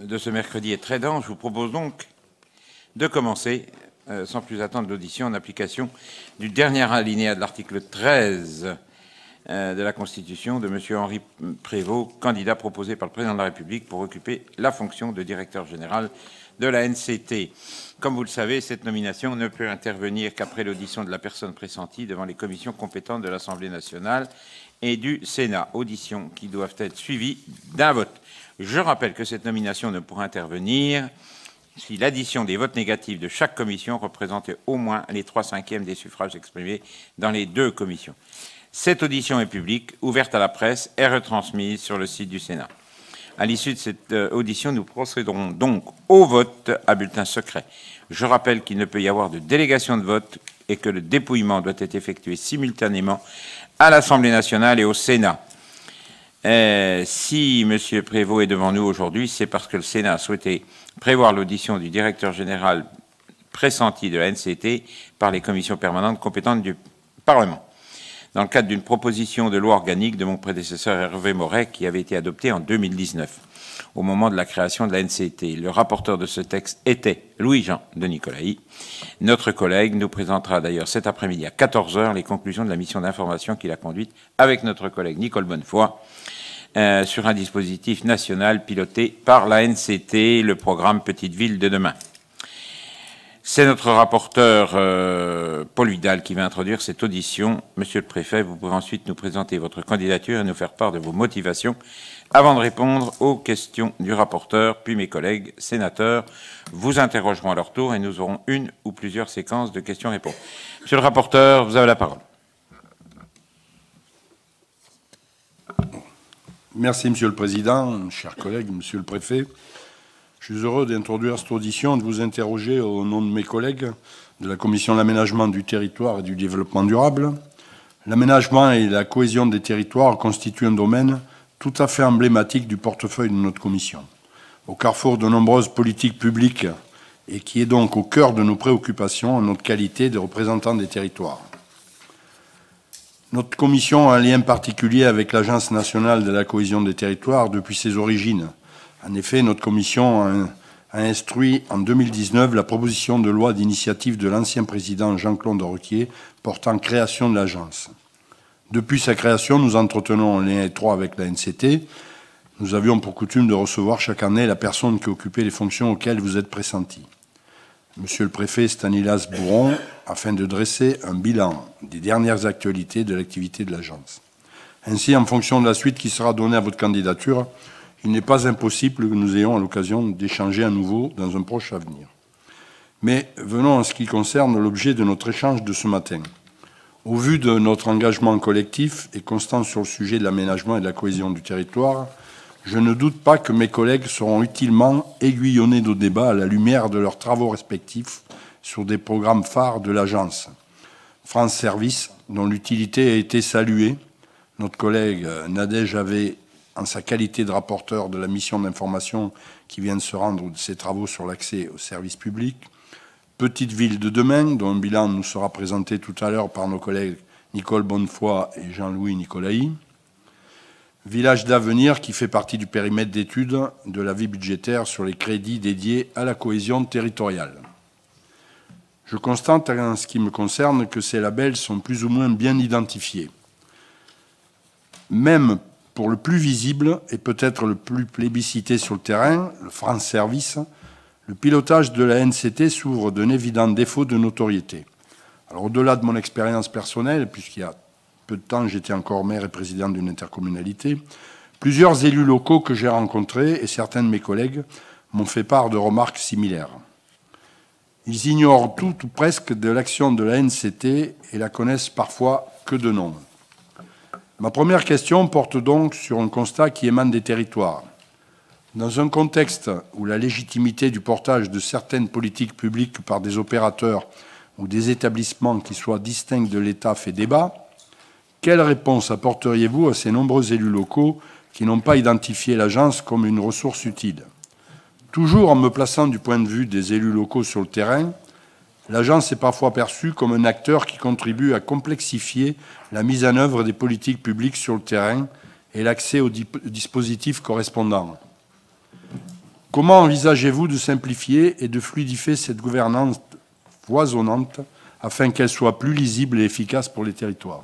de ce mercredi est très dense. Je vous propose donc de commencer, sans plus attendre, l'audition en application du dernier alinéa de l'article 13 de la Constitution de M. Henri Prévost, candidat proposé par le Président de la République pour occuper la fonction de directeur général de la NCT. Comme vous le savez, cette nomination ne peut intervenir qu'après l'audition de la personne pressentie devant les commissions compétentes de l'Assemblée nationale et du Sénat, auditions qui doivent être suivies d'un vote. Je rappelle que cette nomination ne pourra intervenir si l'addition des votes négatifs de chaque commission représentait au moins les 3/5 des suffrages exprimés dans les deux commissions. Cette audition est publique, ouverte à la presse et retransmise sur le site du Sénat. À l'issue de cette audition, nous procéderons donc au vote à bulletin secret. Je rappelle qu'il ne peut y avoir de délégation de vote et que le dépouillement doit être effectué simultanément à l'Assemblée nationale et au Sénat. Si M. Prévost est devant nous aujourd'hui, c'est parce que le Sénat a souhaité prévoir l'audition du directeur général pressenti de la NCT par les commissions permanentes compétentes du Parlement, dans le cadre d'une proposition de loi organique de mon prédécesseur Hervé Moret qui avait été adoptée en 2019, au moment de la création de la NCT. Le rapporteur de ce texte était Louis-Jean de Nicolaï. Notre collègue nous présentera d'ailleurs cet après-midi à 14 h les conclusions de la mission d'information qu'il a conduite avec notre collègue Nicole Bonnefoy sur un dispositif national piloté par la NCT, le programme Petite Ville de demain. C'est notre rapporteur Paul Vidal qui va introduire cette audition. Monsieur le préfet, vous pourrez ensuite nous présenter votre candidature et nous faire part de vos motivations avant de répondre aux questions du rapporteur, puis mes collègues sénateurs vous interrogeront à leur tour et nous aurons une ou plusieurs séquences de questions-réponses. Monsieur le rapporteur, vous avez la parole. Merci, Monsieur le Président, chers collègues, Monsieur le Préfet. Je suis heureux d'introduire cette audition et de vous interroger au nom de mes collègues de la Commission de l'aménagement du territoire et du développement durable. L'aménagement et la cohésion des territoires constituent un domaine tout à fait emblématique du portefeuille de notre Commission, au carrefour de nombreuses politiques publiques et qui est donc au cœur de nos préoccupations en notre qualité de représentants des territoires. Notre Commission a un lien particulier avec l'Agence nationale de la cohésion des territoires depuis ses origines. En effet, notre Commission a instruit en 2019 la proposition de loi d'initiative de l'ancien président Jean-Claude Roquier portant création de l'agence. Depuis sa création, nous entretenons un lien étroit avec la NCT. Nous avions pour coutume de recevoir chaque année la personne qui occupait les fonctions auxquelles vous êtes pressenti. Monsieur le préfet Stanislas Bouron, afin de dresser un bilan des dernières actualités de l'activité de l'agence. Ainsi, en fonction de la suite qui sera donnée à votre candidature, il n'est pas impossible que nous ayons l'occasion d'échanger à nouveau dans un proche avenir. Mais venons à ce qui concerne l'objet de notre échange de ce matin. Au vu de notre engagement collectif et constant sur le sujet de l'aménagement et de la cohésion du territoire, je ne doute pas que mes collègues sauront utilement aiguillonner nos débats à la lumière de leurs travaux respectifs sur des programmes phares de l'agence. France Service, dont l'utilité a été saluée. Notre collègue Nadège avait, en sa qualité de rapporteur de la mission d'information qui vient de se rendre de ses travaux sur l'accès aux services publics. Petite Ville de demain, dont un bilan nous sera présenté tout à l'heure par nos collègues Nicole Bonnefoy et Jean-Louis Nicolaï. Village d'avenir, qui fait partie du périmètre d'étude de la vie budgétaire sur les crédits dédiés à la cohésion territoriale. Je constate, en ce qui me concerne, que ces labels sont plus ou moins bien identifiés. Même pour le plus visible et peut-être le plus plébiscité sur le terrain, le France Service, le pilotage de la NCT s'ouvre d'un évident défaut de notoriété. Alors, au-delà de mon expérience personnelle, puisqu'il y a peu de temps, j'étais encore maire et président d'une intercommunalité, plusieurs élus locaux que j'ai rencontrés et certains de mes collègues m'ont fait part de remarques similaires. Ils ignorent tout ou presque de l'action de la NCT et la connaissent parfois que de nom. Ma première question porte donc sur un constat qui émane des territoires. Dans un contexte où la légitimité du portage de certaines politiques publiques par des opérateurs ou des établissements qui soient distincts de l'État fait débat, quelle réponse apporteriez-vous à ces nombreux élus locaux qui n'ont pas identifié l'agence comme une ressource utile? Toujours en me plaçant du point de vue des élus locaux sur le terrain, l'agence est parfois perçue comme un acteur qui contribue à complexifier la mise en œuvre des politiques publiques sur le terrain et l'accès aux dispositifs correspondants. Comment envisagez-vous de simplifier et de fluidifier cette gouvernance foisonnante afin qu'elle soit plus lisible et efficace pour les territoires?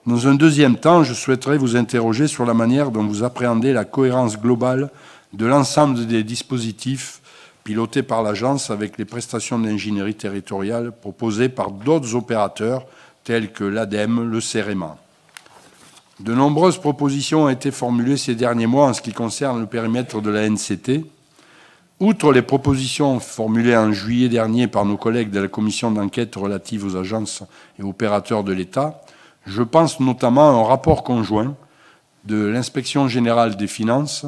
Dans un deuxième temps, je souhaiterais vous interroger sur la manière dont vous appréhendez la cohérence globale de l'ensemble des dispositifs pilotés par l'agence avec les prestations d'ingénierie territoriale proposées par d'autres opérateurs tels que l'ADEME, le CEREMA. De nombreuses propositions ont été formulées ces derniers mois en ce qui concerne le périmètre de la NCT. Outre les propositions formulées en juillet dernier par nos collègues de la commission d'enquête relative aux agences et opérateurs de l'État, je pense notamment à un rapport conjoint de l'Inspection générale des finances,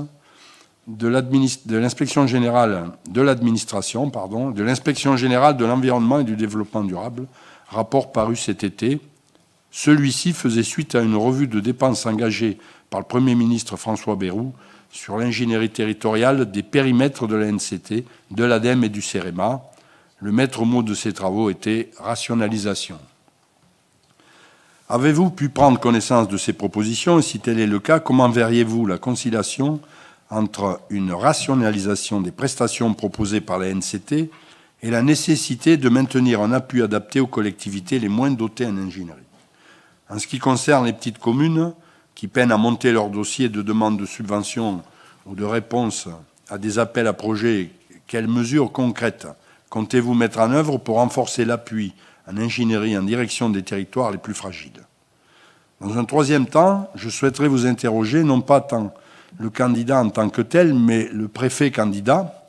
de l'Inspection générale de l'administration, de l'Inspection générale de l'environnement et du développement durable, rapport paru cet été. Celui-ci faisait suite à une revue de dépenses engagée par le Premier ministre François Bayrou sur l'ingénierie territoriale des périmètres de la NCT, de l'ADEME et du CEREMA. Le maître mot de ces travaux était rationalisation. Avez-vous pu prendre connaissance de ces propositions et si tel est le cas, comment verriez-vous la conciliation entre une rationalisation des prestations proposées par la NCT et la nécessité de maintenir un appui adapté aux collectivités les moins dotées en ingénierie? En ce qui concerne les petites communes qui peinent à monter leur dossier de demande de subvention ou de réponse à des appels à projets, quelles mesures concrètes comptez-vous mettre en œuvre pour renforcer l'appui en ingénierie en direction des territoires les plus fragiles? Dans un troisième temps, je souhaiterais vous interroger, non pas tant le candidat en tant que tel, mais le préfet candidat.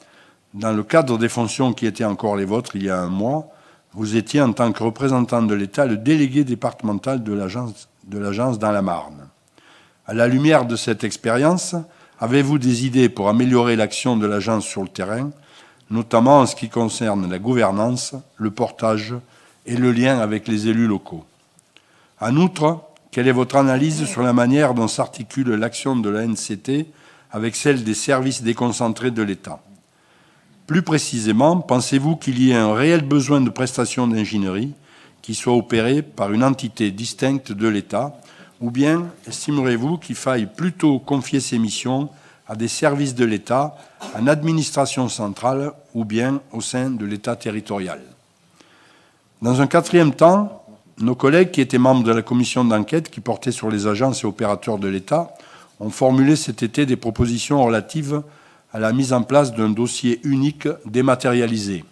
Dans le cadre des fonctions qui étaient encore les vôtres il y a un mois, vous étiez en tant que représentant de l'État le délégué départemental de l'agence dans la Marne. À la lumière de cette expérience, avez-vous des idées pour améliorer l'action de l'agence sur le terrain, notamment en ce qui concerne la gouvernance, le portage et le lien avec les élus locaux? En outre, quelle est votre analyse sur la manière dont s'articule l'action de la NCT avec celle des services déconcentrés de l'État? Plus précisément, pensez-vous qu'il y ait un réel besoin de prestations d'ingénierie qui soient opérées par une entité distincte de l'État, ou bien estimerez-vous qu'il faille plutôt confier ces missions à des services de l'État, en administration centrale ou bien au sein de l'État territorial? Dans un quatrième temps, nos collègues qui étaient membres de la commission d'enquête qui portait sur les agences et opérateurs de l'État ont formulé cet été des propositions relatives à la mise en place d'un dossier unique dématérialisé.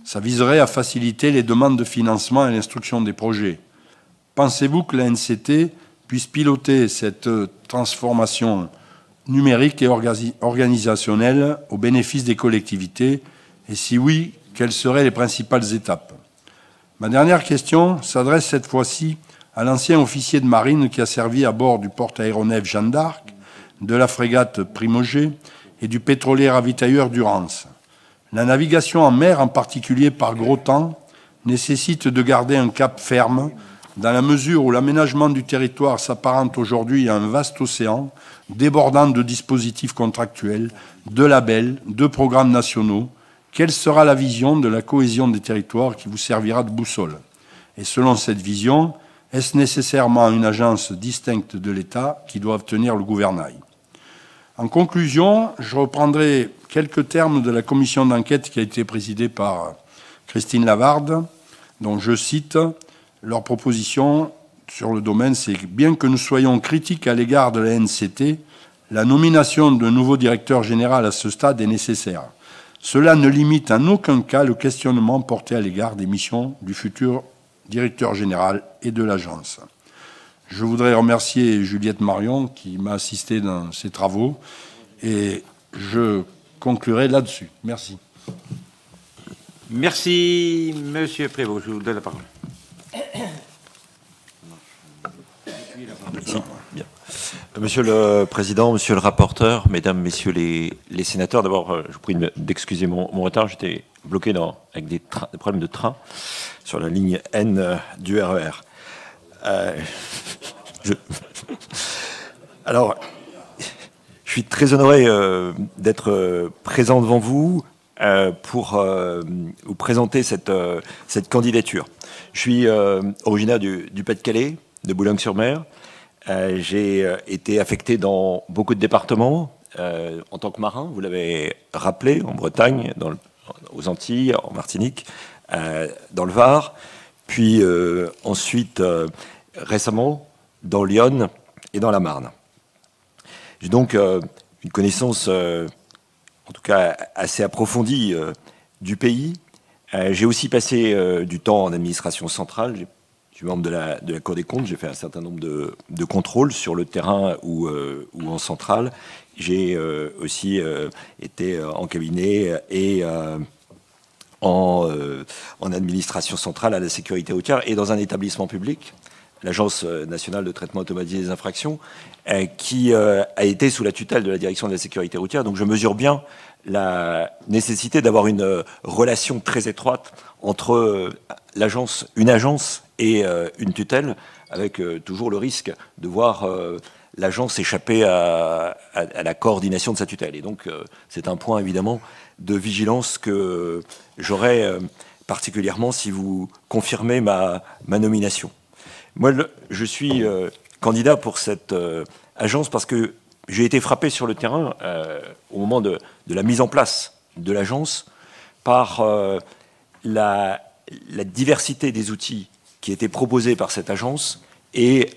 Ça viserait à faciliter les demandes de financement et l'instruction des projets. Pensez-vous que la NCT puisse piloter cette transformation numérique et organisationnelle au bénéfice des collectivités? Et si oui, quelles seraient les principales étapes? Ma dernière question s'adresse cette fois-ci à l'ancien officier de marine qui a servi à bord du porte-aéronef Jeanne d'Arc, de la frégate Primogé et du pétrolier ravitailleur Durance. La navigation en mer, en particulier par gros temps, nécessite de garder un cap ferme dans la mesure où l'aménagement du territoire s'apparente aujourd'hui à un vaste océan débordant de dispositifs contractuels, de labels, de programmes nationaux. Quelle sera la vision de la cohésion des territoires qui vous servira de boussole? Et selon cette vision, est-ce nécessairement une agence distincte de l'État qui doit tenir le gouvernail? En conclusion, je reprendrai quelques termes de la commission d'enquête qui a été présidée par Christine Lavarde, dont je cite leur proposition sur le domaine, c'est que bien que nous soyons critiques à l'égard de la NCT, la nomination d'un nouveau directeur général à ce stade est nécessaire. Cela ne limite en aucun cas le questionnement porté à l'égard des missions du futur directeur général et de l'agence. Je voudrais remercier Juliette Marion qui m'a assisté dans ces travaux et je conclurai là-dessus. Merci. Merci, Monsieur Prévost. Je vous donne la parole. Merci. Bien. Monsieur le Président, Monsieur le rapporteur, Mesdames, Messieurs les sénateurs, d'abord, je vous prie d'excuser mon retard. J'étais bloqué avec des problèmes de train sur la ligne N du RER. Alors, je suis très honoré d'être présent devant vous pour vous présenter cette candidature. Je suis originaire du Pas-de-Calais, de Boulogne-sur-Mer. J'ai été affecté dans beaucoup de départements, en tant que marin, vous l'avez rappelé, en Bretagne, aux Antilles, en Martinique, dans le Var, puis ensuite, récemment, dans l'Yonne et dans la Marne. J'ai donc une connaissance, en tout cas assez approfondie, du pays. J'ai aussi passé du temps en administration centrale. Je suis membre de la Cour des comptes. J'ai fait un certain nombre de contrôles sur le terrain ou en centrale. J'ai aussi été en cabinet et en administration centrale à la sécurité routière et dans un établissement public, l'Agence nationale de traitement automatisé des infractions, qui a été sous la tutelle de la direction de la sécurité routière. Donc je mesure bien la nécessité d'avoir une relation très étroite entre une agence et une tutelle, avec toujours le risque de voir l'agence échapper à la coordination de sa tutelle. Et donc c'est un point évidemment de vigilance que j'aurai particulièrement si vous confirmez ma nomination. Moi, je suis candidat pour cette agence parce que j'ai été frappé sur le terrain au moment de la mise en place de l'agence par la diversité des outils qui étaient proposés par cette agence et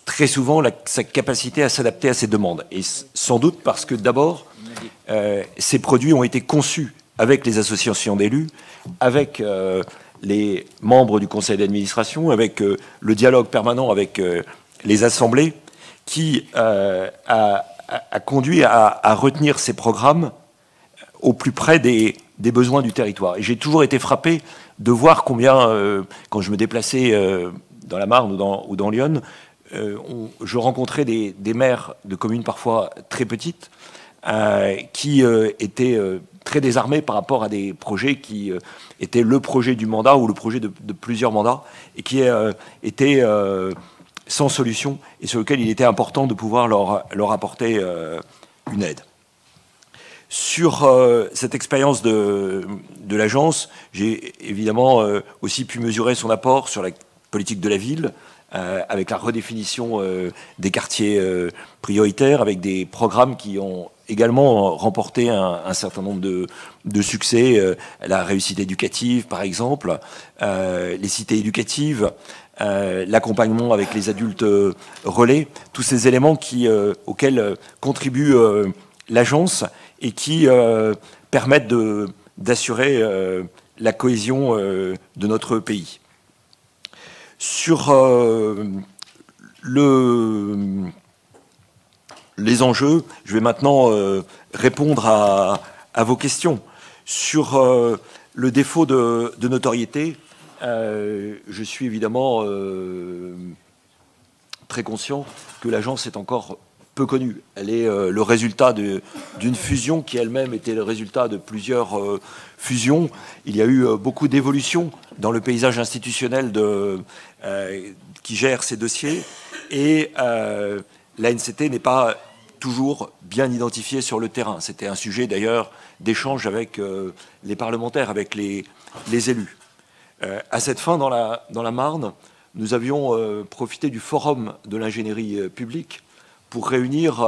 très souvent sa capacité à s'adapter à ces demandes. Et sans doute parce que d'abord, ces produits ont été conçus avec les associations d'élus, avec les membres du conseil d'administration, avec le dialogue permanent avec les assemblées, qui a conduit à retenir ces programmes au plus près des besoins du territoire. Et j'ai toujours été frappé de voir combien, quand je me déplaçais dans la Marne ou dans l'Yonne, je rencontrais des maires de communes parfois très petites qui étaient très désarmés par rapport à des projets qui étaient le projet du mandat ou le projet de plusieurs mandats et qui étaient sans solution et sur lequel il était important de pouvoir leur apporter une aide. Sur cette expérience de l'agence, j'ai évidemment aussi pu mesurer son apport sur la politique de la ville, avec la redéfinition des quartiers prioritaires, avec des programmes qui ont également remporté un certain nombre de succès, la réussite éducative par exemple, les cités éducatives, l'accompagnement avec les adultes relais, tous ces éléments auxquels contribue l'agence et qui permettent d'assurer la cohésion de notre pays. Sur les enjeux, je vais maintenant répondre à vos questions. Sur le défaut de notoriété, je suis évidemment très conscient que l'agence est encore peu connue. Elle est le résultat d'une fusion qui elle-même était le résultat de plusieurs fusions. Il y a eu beaucoup d'évolutions dans le paysage institutionnel qui gère ces dossiers et l'ANCT n'est pas toujours bien identifiée sur le terrain. C'était un sujet d'ailleurs d'échange avec les parlementaires, avec les élus. À cette fin, dans la Marne, nous avions profité du forum de l'ingénierie publique pour réunir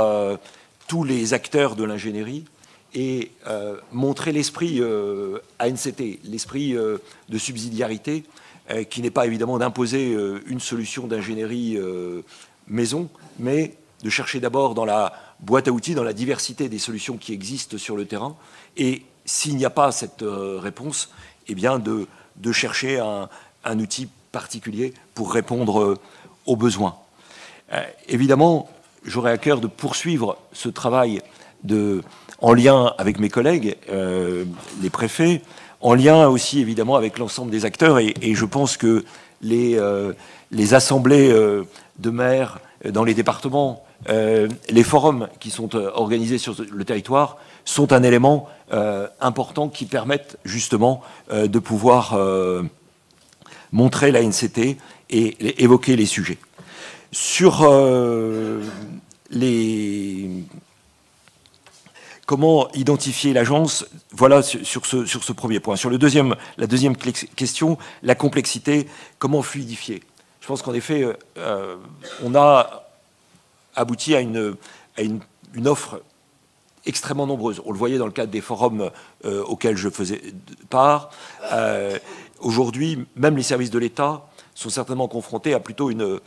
tous les acteurs de l'ingénierie et montrer l'esprit ANCT, l'esprit de subsidiarité, qui n'est pas évidemment d'imposer une solution d'ingénierie maison, mais de chercher d'abord dans la boîte à outils, dans la diversité des solutions qui existent sur le terrain, et s'il n'y a pas cette réponse, eh bien de chercher un outil particulier pour répondre aux besoins. Évidemment, j'aurai à cœur de poursuivre ce travail en lien avec mes collègues, les préfets, en lien aussi évidemment avec l'ensemble des acteurs, et je pense que les assemblées de maires dans les départements, les forums qui sont organisés sur le territoire sont un élément important qui permettent justement de pouvoir montrer l'ANCT et évoquer les sujets. Sur comment identifier l'agence, voilà sur ce premier point. Sur la deuxième question, la complexité, comment fluidifier. Je pense qu'en effet, on a abouti à une une offre extrêmement nombreuse. On le voyait dans le cadre des forums auxquels je faisais part. Aujourd'hui, même les services de l'État sont certainement confrontés à plutôt une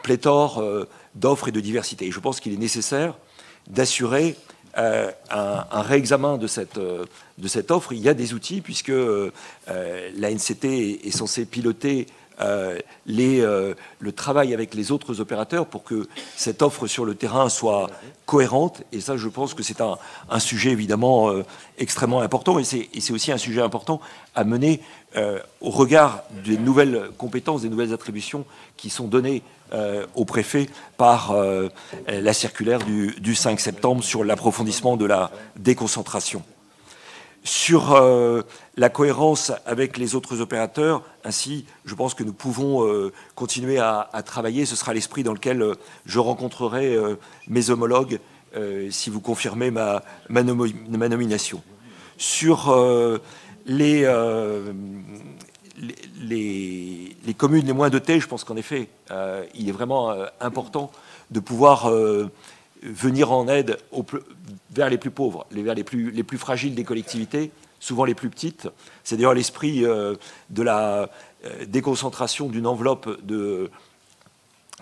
pléthore d'offres et de diversité. Et je pense qu'il est nécessaire d'assurer un réexamen de cette offre. Il y a des outils, puisque l'ANCT est censée piloter le travail avec les autres opérateurs pour que cette offre sur le terrain soit cohérente. Et ça, je pense que c'est un sujet évidemment extrêmement important. Et c'est aussi un sujet important à mener au regard des nouvelles compétences, des nouvelles attributions qui sont données au préfet par la circulaire du 5 septembre sur l'approfondissement de la déconcentration. Sur la cohérence avec les autres opérateurs, ainsi, je pense que nous pouvons continuer à travailler. Ce sera l'esprit dans lequel je rencontrerai mes homologues si vous confirmez ma nomination. Sur les communes les moins dotées, je pense qu'en effet, il est vraiment important de pouvoir venir en aide vers les plus pauvres, vers les plus fragiles des collectivités, souvent les plus petites. C'est d'ailleurs l'esprit de la déconcentration d'une enveloppe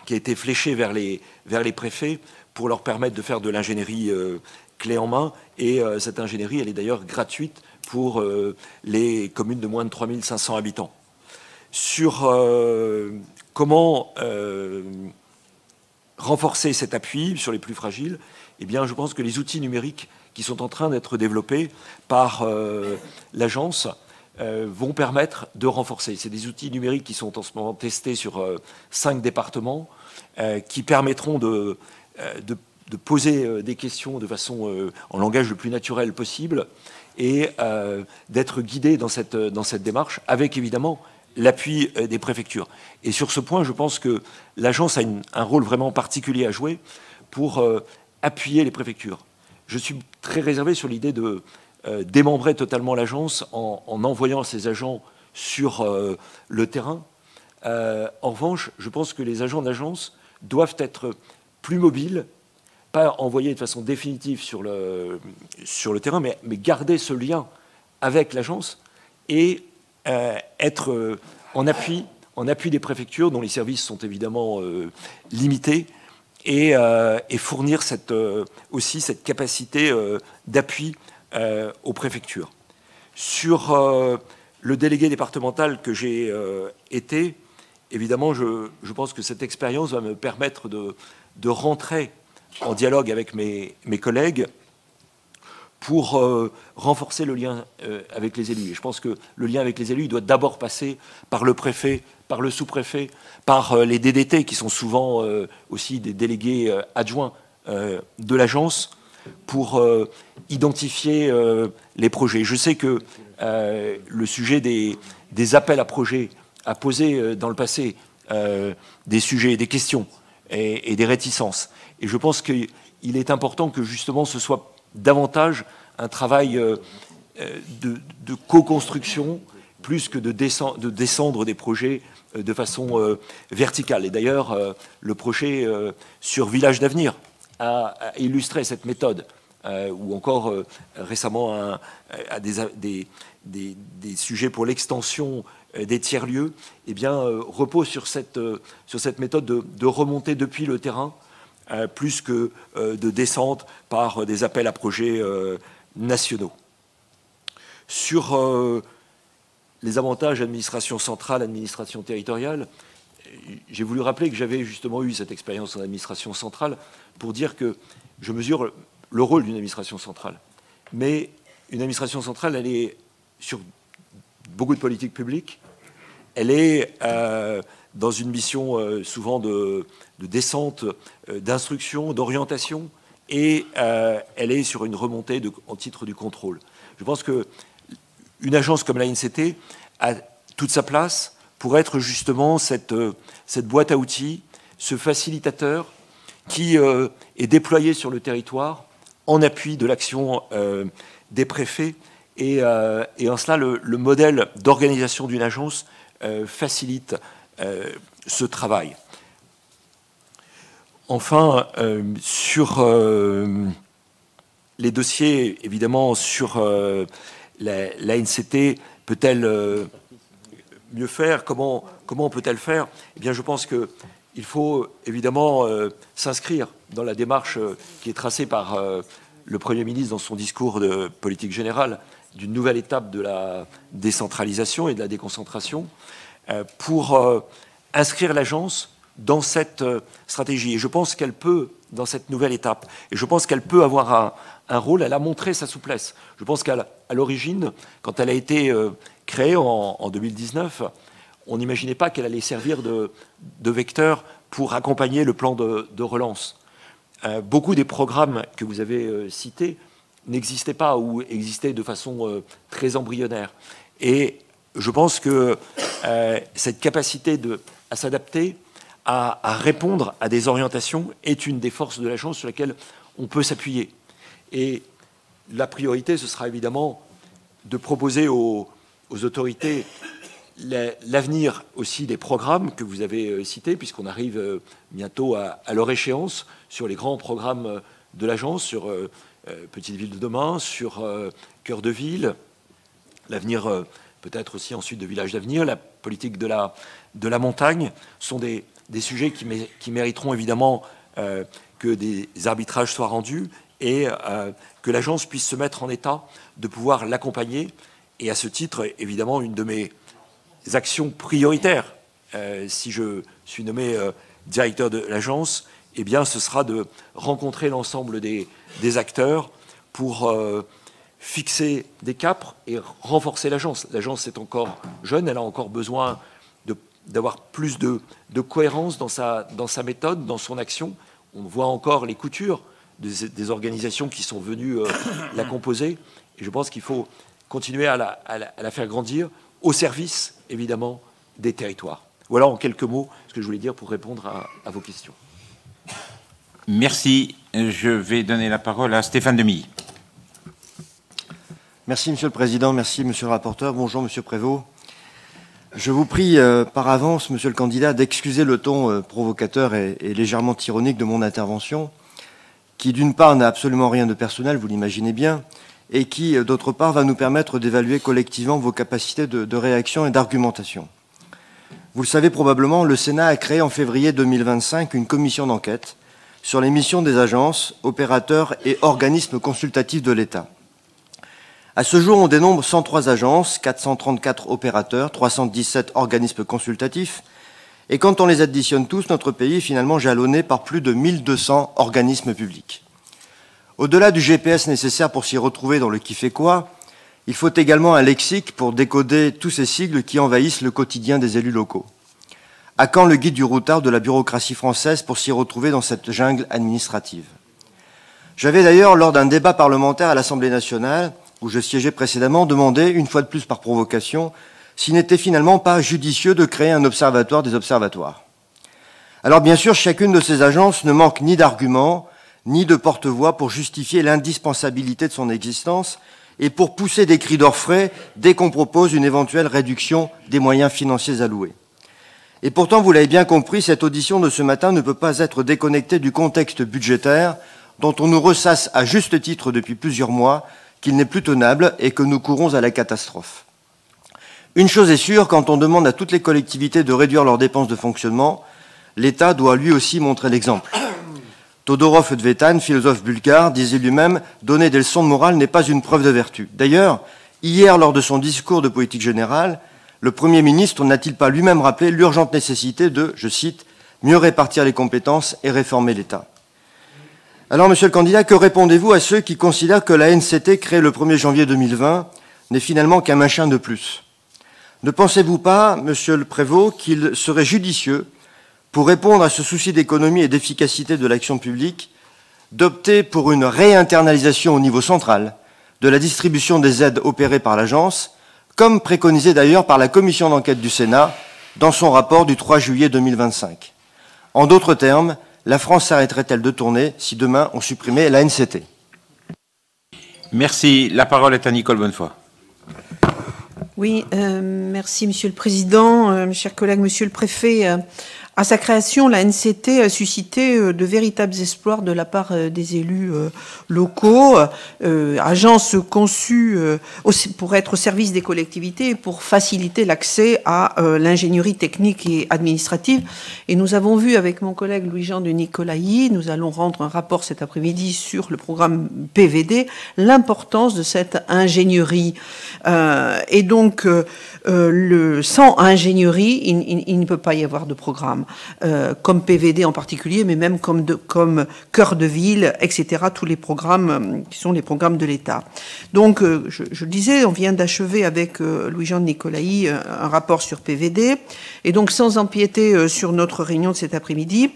qui a été fléchée vers les préfets pour leur permettre de faire de l'ingénierie clé en main. Et cette ingénierie, elle est d'ailleurs gratuite pour les communes de moins de 3500 habitants. Sur comment renforcer cet appui sur les plus fragiles, eh bien, je pense que les outils numériques qui sont en train d'être développés par l'agence vont permettre de renforcer. C'est des outils numériques qui sont en ce moment testés sur 5 départements qui permettront de poser des questions de façon en langage le plus naturel possible et d'être guidés dans cette démarche avec évidemment l'appui des préfectures. Et sur ce point, je pense que l'agence a un rôle vraiment particulier à jouer pour appuyer les préfectures. Je suis très réservé sur l'idée de démembrer totalement l'agence en envoyant ses agents sur le terrain. En revanche, je pense que les agents d'agence doivent être plus mobiles, pas envoyés de façon définitive sur le terrain, mais garder ce lien avec l'agence et être en appui des préfectures, dont les services sont évidemment limités, et fournir aussi cette capacité d'appui aux préfectures. Sur le délégué départemental que j'ai été, évidemment, je pense que cette expérience va me permettre de rentrer en dialogue avec mes collègues pour renforcer le lien avec les élus. Et je pense que le lien avec les élus doit d'abord passer par le préfet, par le sous-préfet, par les DDT, qui sont souvent aussi des délégués adjoints de l'agence, pour identifier les projets. Je sais que le sujet des appels à projets a posé dans le passé des sujets, des questions et des réticences. Et je pense qu'il est important que justement ce soit davantage un travail de co-construction plus que de descendre des projets de façon verticale. Et d'ailleurs, le projet sur Village d'Avenir a illustré cette méthode, ou encore récemment à des sujets pour l'extension des tiers-lieux, eh bien, repose sur cette méthode de remonter depuis le terrain, plus que de descente par des appels à projets nationaux. Sur les avantages administration centrale, administration territoriale, j'ai voulu rappeler que j'avais justement eu cette expérience en administration centrale pour dire que je mesure le rôle d'une administration centrale. Mais une administration centrale, elle est sur beaucoup de politiques publiques, elle est dans une mission souvent de descente, d'instruction, d'orientation, et elle est sur une remontée en titre du contrôle. Je pense qu'une agence comme l'ANCT a toute sa place pour être justement cette boîte à outils, ce facilitateur qui est déployé sur le territoire en appui de l'action des préfets. Et en cela, le modèle d'organisation d'une agence facilite ce travail. Enfin, sur les dossiers, évidemment, sur l'ANCT, peut-elle mieux faire? Comment peut-elle faire? Eh bien, je pense qu'il faut évidemment s'inscrire dans la démarche qui est tracée par le Premier ministre dans son discours de politique générale d'une nouvelle étape de la décentralisation et de la déconcentration pour inscrire l'agence dans cette stratégie. Et je pense qu'elle peut, dans cette nouvelle étape, et je pense qu'elle peut avoir un rôle, elle a montré sa souplesse. Je pense qu'à l'origine, quand elle a été créée en 2019, on n'imaginait pas qu'elle allait servir de vecteur pour accompagner le plan de relance. Beaucoup des programmes que vous avez cités n'existaient pas ou existaient de façon très embryonnaire. Et je pense que cette capacité à s'adapter, à répondre à des orientations est une des forces de l'agence sur laquelle on peut s'appuyer. Et la priorité, ce sera évidemment de proposer aux autorités l'avenir aussi des programmes que vous avez cités, puisqu'on arrive bientôt à leur échéance sur les grands programmes de l'agence, sur Petite Ville de demain, sur Cœur de Ville, l'avenir peut-être aussi ensuite de Village d'avenir, la politique de la montagne, sont des sujets qui mériteront évidemment que des arbitrages soient rendus et que l'agence puisse se mettre en état de pouvoir l'accompagner. Et à ce titre, évidemment, une de mes actions prioritaires, si je suis nommé directeur de l'agence, eh bien, ce sera de rencontrer l'ensemble des acteurs pour fixer des caps et renforcer l'agence. L'agence est encore jeune, elle a encore besoin d'avoir plus de cohérence dans sa méthode, dans son action. On voit encore les coutures des organisations qui sont venues la composer. Et je pense qu'il faut continuer à la faire grandir au service, évidemment, des territoires. Voilà en quelques mots ce que je voulais dire pour répondre à vos questions. Merci. Je vais donner la parole à Stéphane Demilly. Merci, Monsieur le Président. Merci, Monsieur le rapporteur. Bonjour, Monsieur Prévost. Je vous prie par avance, Monsieur le candidat, d'excuser le ton provocateur et légèrement ironique de mon intervention, qui, d'une part, n'a absolument rien de personnel, vous l'imaginez bien, et qui, d'autre part, va nous permettre d'évaluer collectivement vos capacités de réaction et d'argumentation. Vous le savez probablement, le Sénat a créé en février 2025 une commission d'enquête sur les missions des agences, opérateurs et organismes consultatifs de l'État. À ce jour, on dénombre 103 agences, 434 opérateurs, 317 organismes consultatifs, et quand on les additionne tous, notre pays est finalement jalonné par plus de 1200 organismes publics. Au-delà du GPS nécessaire pour s'y retrouver dans le qui fait quoi, il faut également un lexique pour décoder tous ces sigles qui envahissent le quotidien des élus locaux. À quand le guide du routard de la bureaucratie française pour s'y retrouver dans cette jungle administrative? J'avais d'ailleurs, lors d'un débat parlementaire à l'Assemblée nationale, où je siégeais précédemment, demandé, une fois de plus par provocation, s'il n'était finalement pas judicieux de créer un observatoire des observatoires. Alors bien sûr, chacune de ces agences ne manque ni d'arguments, ni de porte-voix pour justifier l'indispensabilité de son existence et pour pousser des cris d'orfraie dès qu'on propose une éventuelle réduction des moyens financiers alloués. Et pourtant, vous l'avez bien compris, cette audition de ce matin ne peut pas être déconnectée du contexte budgétaire dont on nous ressasse à juste titre depuis plusieurs mois qu'il n'est plus tenable et que nous courons à la catastrophe. Une chose est sûre, quand on demande à toutes les collectivités de réduire leurs dépenses de fonctionnement, l'État doit lui aussi montrer l'exemple. Todorov Dvetan, philosophe bulgare, disait lui-même « Donner des leçons de morale n'est pas une preuve de vertu ». D'ailleurs, hier, lors de son discours de politique générale, le Premier ministre n'a-t-il pas lui-même rappelé l'urgente nécessité de, je cite, « mieux répartir les compétences et réformer l'État ». Alors, monsieur le candidat, que répondez-vous à ceux qui considèrent que la ANCT, créée le 1er janvier 2020, n'est finalement qu'un machin de plus? Ne pensez-vous pas, monsieur le Prévost, qu'il serait judicieux, pour répondre à ce souci d'économie et d'efficacité de l'action publique, d'opter pour une réinternalisation au niveau central de la distribution des aides opérées par l'agence, comme préconisé d'ailleurs par la commission d'enquête du Sénat dans son rapport du 3 juillet 2025. En d'autres termes, la France s'arrêterait-elle de tourner si demain on supprimait l'ANCT? Merci. La parole est à Nicole Bonnefoy. Oui, merci Monsieur le Président, mes chers collègues, Monsieur le Préfet. À sa création, la NCT a suscité de véritables espoirs de la part des élus locaux, agence conçue pour être au service des collectivités et pour faciliter l'accès à l'ingénierie technique et administrative. Et nous avons vu avec mon collègue Louis-Jean de Nicolaï, nous allons rendre un rapport cet après-midi sur le programme PVD, l'importance de cette ingénierie. Et donc, sans ingénierie, il ne peut pas y avoir de programme, comme PVD en particulier, mais même comme Cœur de Ville, etc., tous les programmes qui sont les programmes de l'État. Donc, je le disais, on vient d'achever avec Louis-Jean de Nicolaï un rapport sur PVD, et donc sans empiéter sur notre réunion de cet après-midi,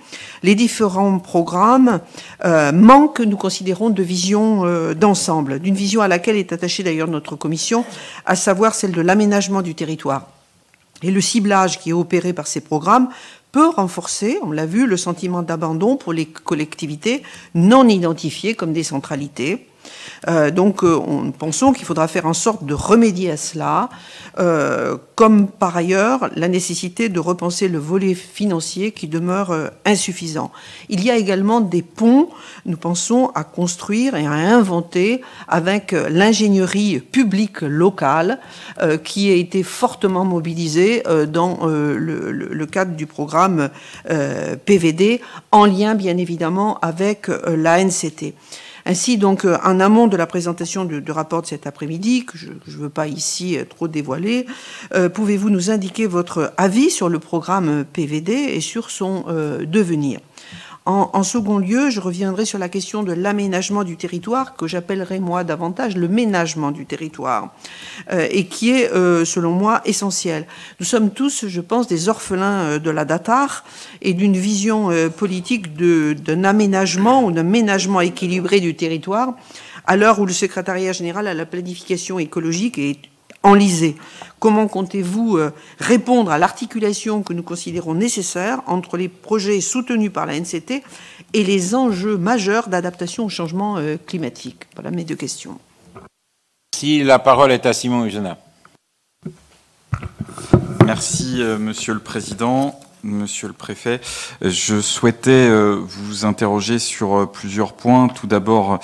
les différents programmes manquent, nous considérons, de vision d'ensemble, d'une vision à laquelle est attachée d'ailleurs notre commission, à savoir celle de l'aménagement du territoire. Et le ciblage qui est opéré par ces programmes peut renforcer, on l'a vu, le sentiment d'abandon pour les collectivités non identifiées comme des centralités. Donc, pensons qu'il faudra faire en sorte de remédier à cela, comme par ailleurs la nécessité de repenser le volet financier qui demeure insuffisant. Il y a également des ponts, nous pensons, à construire et à inventer avec l'ingénierie publique locale qui a été fortement mobilisée dans le cadre du programme PVD, en lien bien évidemment avec la NCT. Ainsi, donc, en amont de la présentation du rapport de cet après-midi, que je ne veux pas ici trop dévoiler, pouvez-vous nous indiquer votre avis sur le programme PVD et sur son devenir ? En second lieu, je reviendrai sur la question de l'aménagement du territoire, que j'appellerais moi davantage le ménagement du territoire, et qui est, selon moi, essentiel. Nous sommes tous, je pense, des orphelins de la DATAR et d'une vision politique d'un aménagement ou d'un ménagement équilibré du territoire, à l'heure où le secrétariat général à la planification écologique est enlisé. Comment comptez-vous répondre à l'articulation que nous considérons nécessaire entre les projets soutenus par la NCT et les enjeux majeurs d'adaptation au changement climatique? Voilà mes deux questions. Si la parole est à Simon Hugenat. Merci, Monsieur le Président. Monsieur le Préfet, je souhaitais vous interroger sur plusieurs points. Tout d'abord,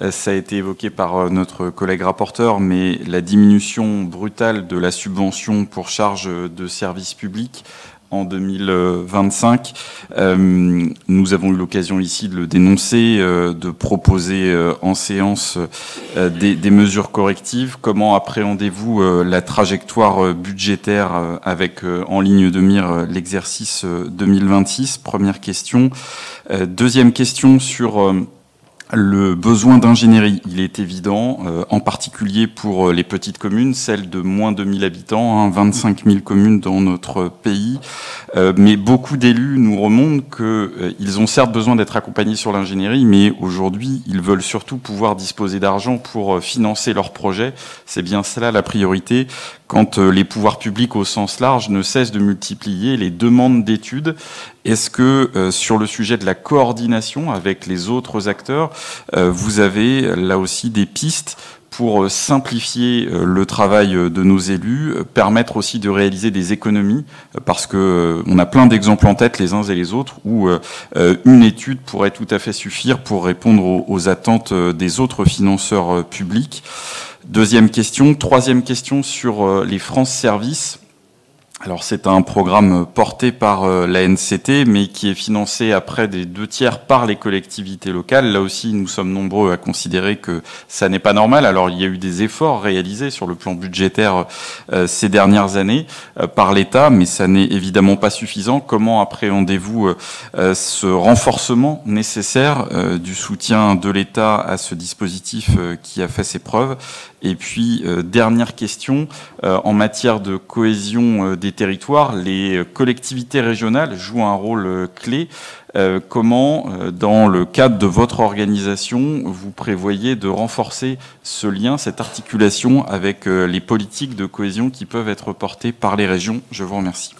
ça a été évoqué par notre collègue rapporteur, mais la diminution brutale de la subvention pour charge de service public en 2025. Nous avons eu l'occasion ici de le dénoncer, de proposer en séance des mesures correctives. Comment appréhendez-vous la trajectoire budgétaire avec en ligne de mire l'exercice 2026? Première question. Deuxième question sur le besoin d'ingénierie. Il est évident, en particulier pour les petites communes, celles de moins de 1000 habitants, 25 000 communes dans notre pays. Mais beaucoup d'élus nous remontent qu'ils ont certes besoin d'être accompagnés sur l'ingénierie, mais aujourd'hui, ils veulent surtout pouvoir disposer d'argent pour financer leurs projets. C'est bien cela la priorité. Quand les pouvoirs publics au sens large ne cessent de multiplier les demandes d'études, est-ce que sur le sujet de la coordination avec les autres acteurs, vous avez là aussi des pistes pour simplifier le travail de nos élus, permettre aussi de réaliser des économies, parce que on a plein d'exemples en tête les uns et les autres où une étude pourrait tout à fait suffire pour répondre aux attentes des autres financeurs publics. Deuxième question. Troisième question sur les France Services. Alors c'est un programme porté par la NCT, mais qui est financé à près des 2/3 par les collectivités locales. Là aussi, nous sommes nombreux à considérer que ça n'est pas normal. Alors il y a eu des efforts réalisés sur le plan budgétaire ces dernières années par l'État, mais ça n'est évidemment pas suffisant. Comment appréhendez-vous ce renforcement nécessaire du soutien de l'État à ce dispositif qui a fait ses preuves? Et puis, dernière question, en matière de cohésion des territoires, les collectivités régionales jouent un rôle clé. Comment, dans le cadre de votre organisation, vous prévoyez de renforcer ce lien, cette articulation avec les politiques de cohésion qui peuvent être portées par les régions? Je vous remercie.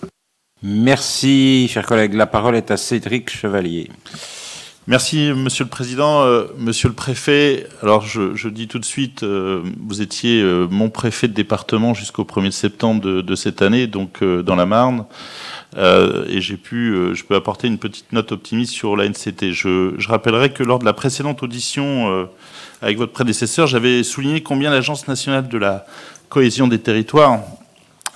Merci, chers collègues. La parole est à Cédric Chevalier. Merci, Monsieur le Président. Monsieur le Préfet, alors je dis tout de suite, vous étiez mon préfet de département jusqu'au 1er septembre de cette année, donc dans la Marne. et je peux apporter une petite note optimiste sur l'ANCT. Je rappellerai que lors de la précédente audition avec votre prédécesseur, j'avais souligné combien l'Agence nationale de la cohésion des territoires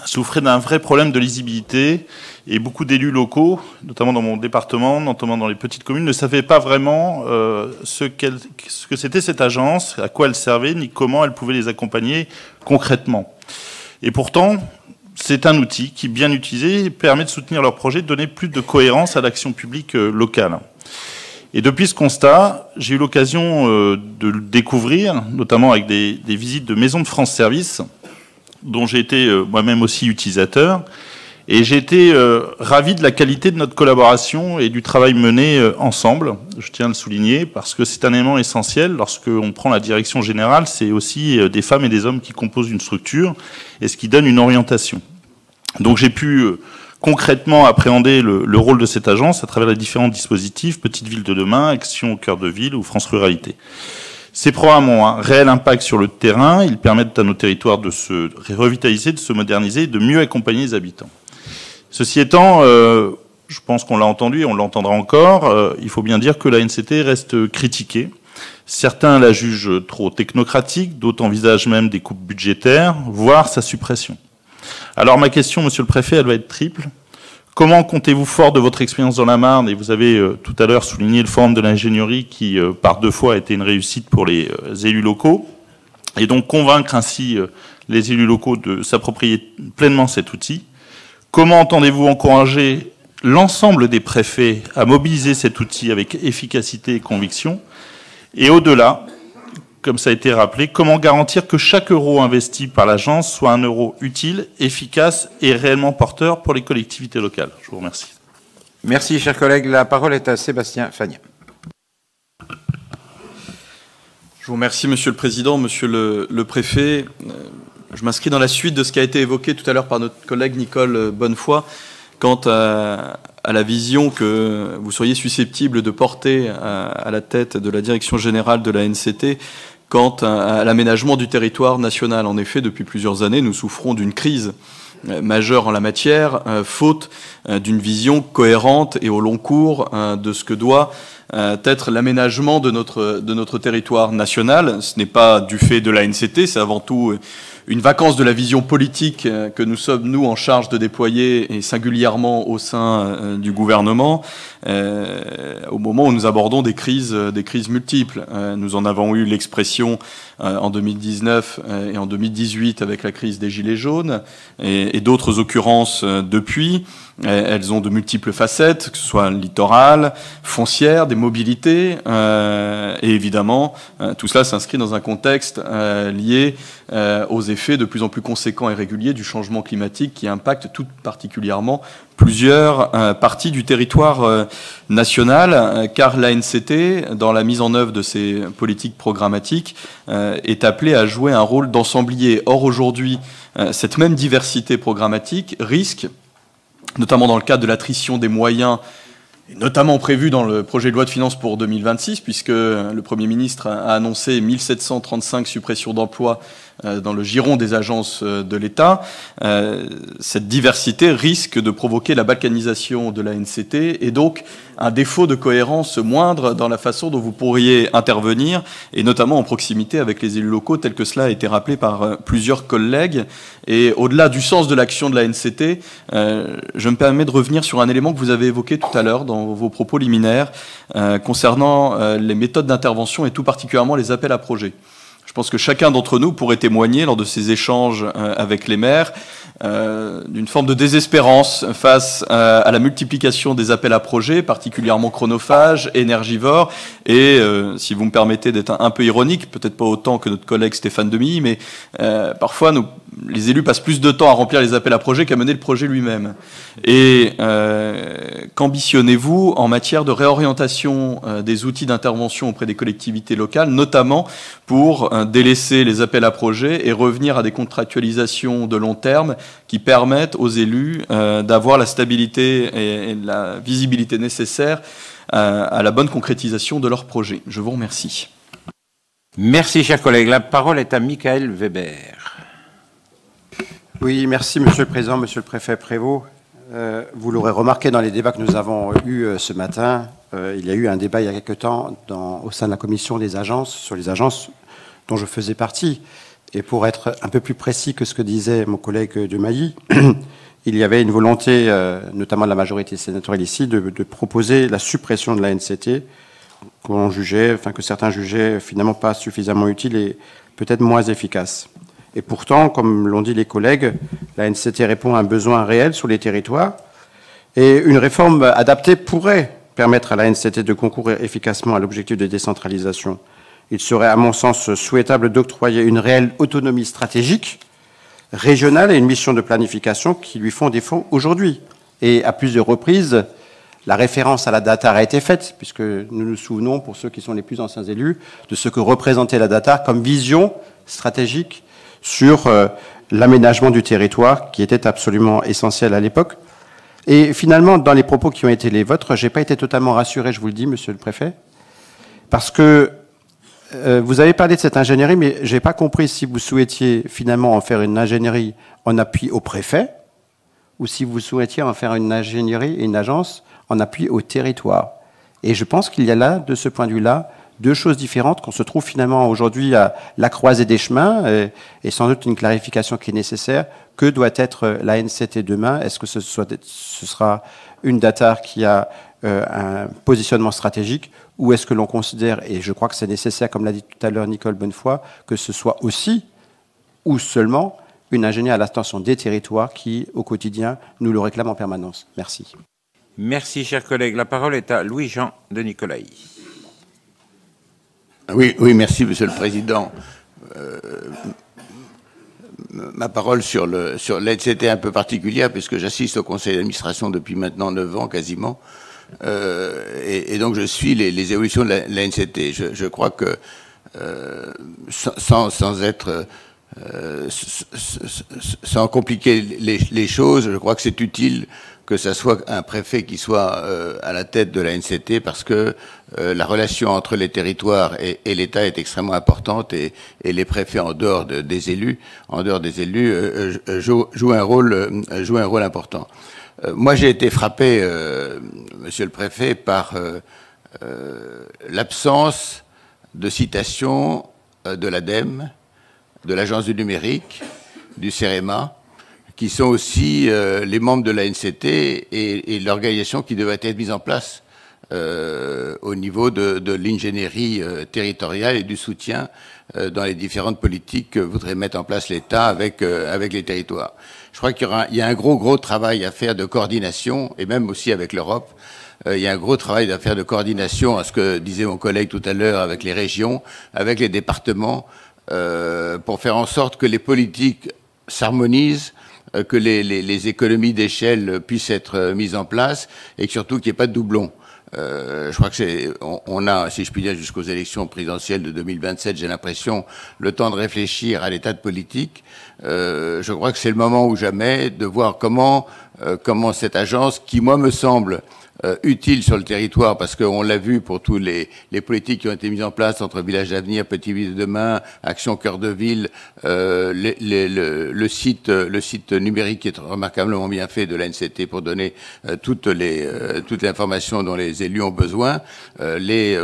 souffrait d'un vrai problème de lisibilité, et beaucoup d'élus locaux, notamment dans mon département, notamment dans les petites communes, ne savaient pas vraiment ce que c'était cette agence, à quoi elle servait, ni comment elle pouvait les accompagner concrètement. Et pourtant, c'est un outil qui, bien utilisé, permet de soutenir leurs projets, de donner plus de cohérence à l'action publique locale. Et depuis ce constat, j'ai eu l'occasion de le découvrir, notamment avec des visites de maisons de France Service, dont j'ai été moi-même aussi utilisateur. Et j'ai été ravi de la qualité de notre collaboration et du travail mené ensemble. Je tiens à le souligner parce que c'est un élément essentiel. Lorsqu'on prend la direction générale, c'est aussi des femmes et des hommes qui composent une structure et ce qui donne une orientation. Donc j'ai pu concrètement appréhender le rôle de cette agence à travers les différents dispositifs, Petites Villes de demain, Action au cœur de ville ou France Ruralité. Ces programmes ont un réel impact sur le terrain. Ils permettent à nos territoires de se revitaliser, de se moderniser, de mieux accompagner les habitants. Ceci étant, je pense qu'on l'a entendu et on l'entendra encore, il faut bien dire que l'ANCT reste critiquée. Certains la jugent trop technocratique, d'autres envisagent même des coupes budgétaires, voire sa suppression. Alors ma question, monsieur le préfet, elle va être triple. Comment comptez-vous, fort de votre expérience dans la Marne, et vous avez tout à l'heure souligné le forum de l'ingénierie qui, par 2 fois, a été une réussite pour les élus locaux, et donc convaincre ainsi les élus locaux de s'approprier pleinement cet outil. Comment entendez-vous encourager l'ensemble des préfets à mobiliser cet outil avec efficacité et conviction? Et au-delà, comme ça a été rappelé, comment garantir que chaque euro investi par l'agence soit un euro utile, efficace et réellement porteur pour les collectivités locales? Je vous remercie. Merci, chers collègues. La parole est à Sébastien Fagna. Je vous remercie, Monsieur le Président, Monsieur le Préfet. Je m'inscris dans la suite de ce qui a été évoqué tout à l'heure par notre collègue Nicole Bonnefoy quant à la vision que vous seriez susceptible de porter à la tête de la direction générale de la NCT quant à l'aménagement du territoire national. En effet, depuis plusieurs années, nous souffrons d'une crise majeure en la matière, faute d'une vision cohérente et au long cours de ce que doit être l'aménagement de notre territoire national. Ce n'est pas du fait de la NCT, c'est avant tout une vacance de la vision politique que nous sommes, nous, en charge de déployer, et singulièrement au sein du gouvernement, au moment où nous abordons des crises multiples. Nous en avons eu l'expression en 2019 et en 2018 avec la crise des Gilets jaunes, et d'autres occurrences depuis. Elles ont de multiples facettes, que ce soit littoral, foncière, des mobilités, et évidemment, tout cela s'inscrit dans un contexte lié aux effets de plus en plus conséquents et réguliers du changement climatique qui impacte tout particulièrement plusieurs parties du territoire national, car l'ANCT, dans la mise en œuvre de ses politiques programmatiques, est appelée à jouer un rôle d'ensemblier. Or, aujourd'hui, cette même diversité programmatique risque, notamment dans le cadre de l'attrition des moyens, notamment prévu dans le projet de loi de finances pour 2026, puisque le Premier ministre a annoncé 1735 suppressions d'emplois dans le giron des agences de l'État. Cette diversité risque de provoquer la balkanisation de la NCT et donc un défaut de cohérence moindre dans la façon dont vous pourriez intervenir, et notamment en proximité avec les élus locaux, tel que cela a été rappelé par plusieurs collègues. Et au-delà du sens de l'action de la NCT, je me permets de revenir sur un élément que vous avez évoqué tout à l'heure dans vos propos liminaires concernant les méthodes d'intervention et tout particulièrement les appels à projets. Je pense que chacun d'entre nous pourrait témoigner lors de ces échanges avec les maires d'une forme de désespérance face à la multiplication des appels à projets, particulièrement chronophages, énergivores, et si vous me permettez d'être un peu ironique, peut-être pas autant que notre collègue Stéphane Demilly, mais parfois les élus passent plus de temps à remplir les appels à projets qu'à mener le projet lui-même. Et qu'ambitionnez-vous en matière de réorientation des outils d'intervention auprès des collectivités locales, notamment pour délaisser les appels à projets et revenir à des contractualisations de long terme qui permettent aux élus d'avoir la stabilité et la visibilité nécessaire à la bonne concrétisation de leurs projets. Je vous remercie. Merci, chers collègues. La parole est à Michael Weber. Oui, merci, Monsieur le Président, Monsieur le Préfet Prévost. Vous l'aurez remarqué dans les débats que nous avons eus ce matin, il y a eu un débat il y a quelque temps au sein de la commission des agences, sur les agences dont je faisais partie. Et pour être un peu plus précis que ce que disait mon collègue de Mailly, il y avait une volonté, notamment de la majorité sénatoriale ici, de proposer la suppression de l'ANCT, que certains jugeaient finalement pas suffisamment utile et peut-être moins efficace. Et pourtant, comme l'ont dit les collègues, l'ANCT répond à un besoin réel sur les territoires et une réforme adaptée pourrait permettre à l'ANCT de concourir efficacement à l'objectif de décentralisation. Il serait, à mon sens, souhaitable d'octroyer une réelle autonomie stratégique, régionale et une mission de planification qui lui font défaut aujourd'hui. Et à plusieurs reprises, la référence à la DATAR a été faite, puisque nous nous souvenons, pour ceux qui sont les plus anciens élus, de ce que représentait la DATAR comme vision stratégique sur l'aménagement du territoire, qui était absolument essentiel à l'époque. Et finalement, dans les propos qui ont été les vôtres, je n'ai pas été totalement rassuré, je vous le dis, monsieur le préfet, parce que vous avez parlé de cette ingénierie, mais je n'ai pas compris si vous souhaitiez finalement en faire une ingénierie en appui au préfet, ou si vous souhaitiez en faire une ingénierie et une agence en appui au territoire. Et je pense qu'il y a là, de ce point de vue-là, deux choses différentes, qu'on se trouve finalement aujourd'hui à la croisée des chemins, et sans doute une clarification qui est nécessaire. Que doit être la NCT demain? Est-ce que ce sera une DATAR qui a un positionnement stratégique, ou est-ce que l'on considère, et je crois que c'est nécessaire, comme l'a dit tout à l'heure Nicole Bonnefoy, que ce soit aussi, ou seulement, une ingénierie à l'attention des territoires qui, au quotidien, nous le réclament en permanence. Merci. Merci, chers collègues. La parole est à Louis-Jean de Nicolaï. Oui, merci, Monsieur le Président. Ma parole sur l'ANCT est un peu particulière, puisque j'assiste au conseil d'administration depuis maintenant 9 ans, quasiment. Et donc, je suis les évolutions de l'ANCT. Je crois que, sans compliquer les choses, je crois que c'est utile que ça soit un préfet qui soit à la tête de la NCT, parce que la relation entre les territoires et l'État est extrêmement importante, et les préfets en dehors des élus jouent un rôle important. Moi, j'ai été frappé, Monsieur le Préfet, par l'absence de citation de l'ADEME, de l'Agence du numérique, du CEREMA, qui sont aussi les membres de la NCT et l'organisation qui devrait être mise en place au niveau de l'ingénierie territoriale et du soutien dans les différentes politiques que voudrait mettre en place l'État avec les territoires. Je crois qu'il y a un gros travail à faire de coordination, et même aussi avec l'Europe. Il y a un gros travail à faire de coordination, à ce que disait mon collègue tout à l'heure, avec les régions, avec les départements, pour faire en sorte que les politiques s'harmonisent, que les économies d'échelle puissent être mises en place, et surtout qu'il n'y ait pas de doublons. Je crois que on a, si je puis dire, jusqu'aux élections présidentielles de 2027, j'ai l'impression, le temps de réfléchir à l'état de politique. Je crois que c'est le moment ou jamais de voir comment cette agence, qui moi me semble utile sur le territoire, parce qu'on l'a vu pour tous les politiques qui ont été mises en place entre Village d'Avenir, Petit Ville de Demain, Action Cœur de Ville, le site numérique qui est remarquablement bien fait de l'ANCT pour donner toute l'information dont les élus ont besoin, les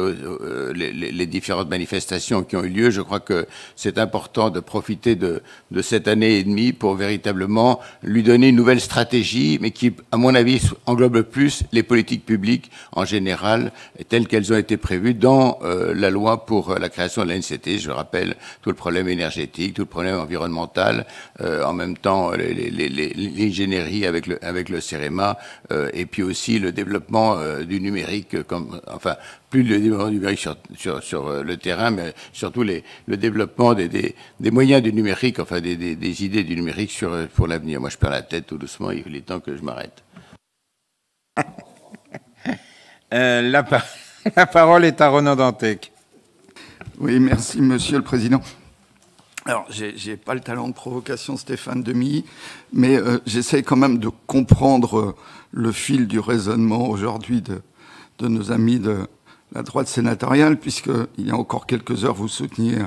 différentes manifestations qui ont eu lieu. Je crois que c'est important de profiter de cette année et demie pour véritablement lui donner une nouvelle stratégie, mais qui, à mon avis, englobe plus les politiques publiques en général, telles qu'elles ont été prévues dans la loi pour la création de l'ANCT. Je rappelle tout le problème énergétique, tout le problème environnemental, en même temps l'ingénierie avec le CEREMA, et puis aussi le développement du numérique, plus le développement du numérique sur le terrain, mais surtout le développement des moyens du numérique, enfin des idées du numérique pour l'avenir. Moi, je perds la tête tout doucement, il est temps que je m'arrête. La parole est à Ronan Dantec. Oui, merci, Monsieur le Président. Alors, j'ai pas le talent de provocation, Stéphane Demilly, mais j'essaie quand même de comprendre le fil du raisonnement aujourd'hui de nos amis de la droite sénatoriale, puisqu'il y a encore quelques heures, vous souteniez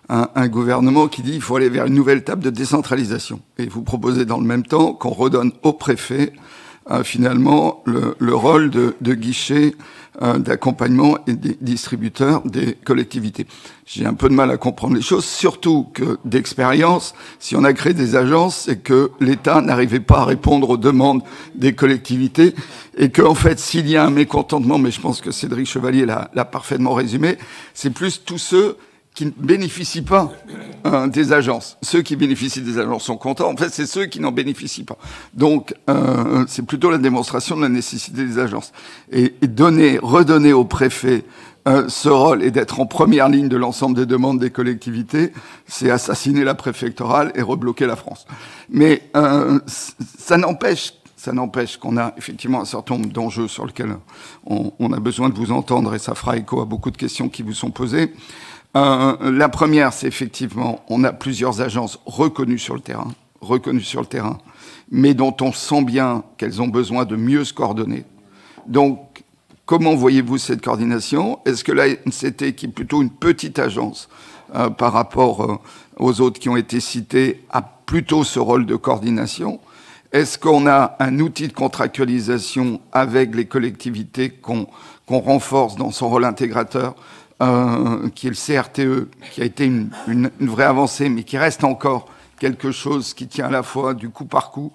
un gouvernement qui dit qu'il faut aller vers une nouvelle table de décentralisation. Et vous proposez dans le même temps qu'on redonne au préfet finalement le rôle de guichet d'accompagnement et des distributeurs des collectivités. J'ai un peu de mal à comprendre les choses, surtout que d'expérience, si on a créé des agences, c'est que l'État n'arrivait pas à répondre aux demandes des collectivités et qu'en fait, s'il y a un mécontentement, mais je pense que Cédric Chevalier l'a parfaitement résumé, c'est plus tous ceux qui ne bénéficient pas des agences. Ceux qui bénéficient des agences sont contents. En fait, c'est ceux qui n'en bénéficient pas. Donc, c'est plutôt la démonstration de la nécessité des agences. Et redonner au préfet ce rôle et d'être en première ligne de l'ensemble des demandes des collectivités, c'est assassiner la préfectorale et rebloquer la France. Mais ça n'empêche qu'on a effectivement un certain nombre d'enjeux sur lesquels on a besoin de vous entendre, et ça fera écho à beaucoup de questions qui vous sont posées. La première, c'est effectivement, on a plusieurs agences reconnues sur le terrain, mais dont on sent bien qu'elles ont besoin de mieux se coordonner. Donc, comment voyez-vous cette coordination? Est-ce que la NCT, qui est plutôt une petite agence par rapport aux autres qui ont été cités, a plutôt ce rôle de coordination? Est-ce qu'on a un outil de contractualisation avec les collectivités qu'on renforce dans son rôle intégrateur, qui est le CRTE, qui a été une vraie avancée, mais qui reste encore quelque chose qui tient à la fois du coup par coup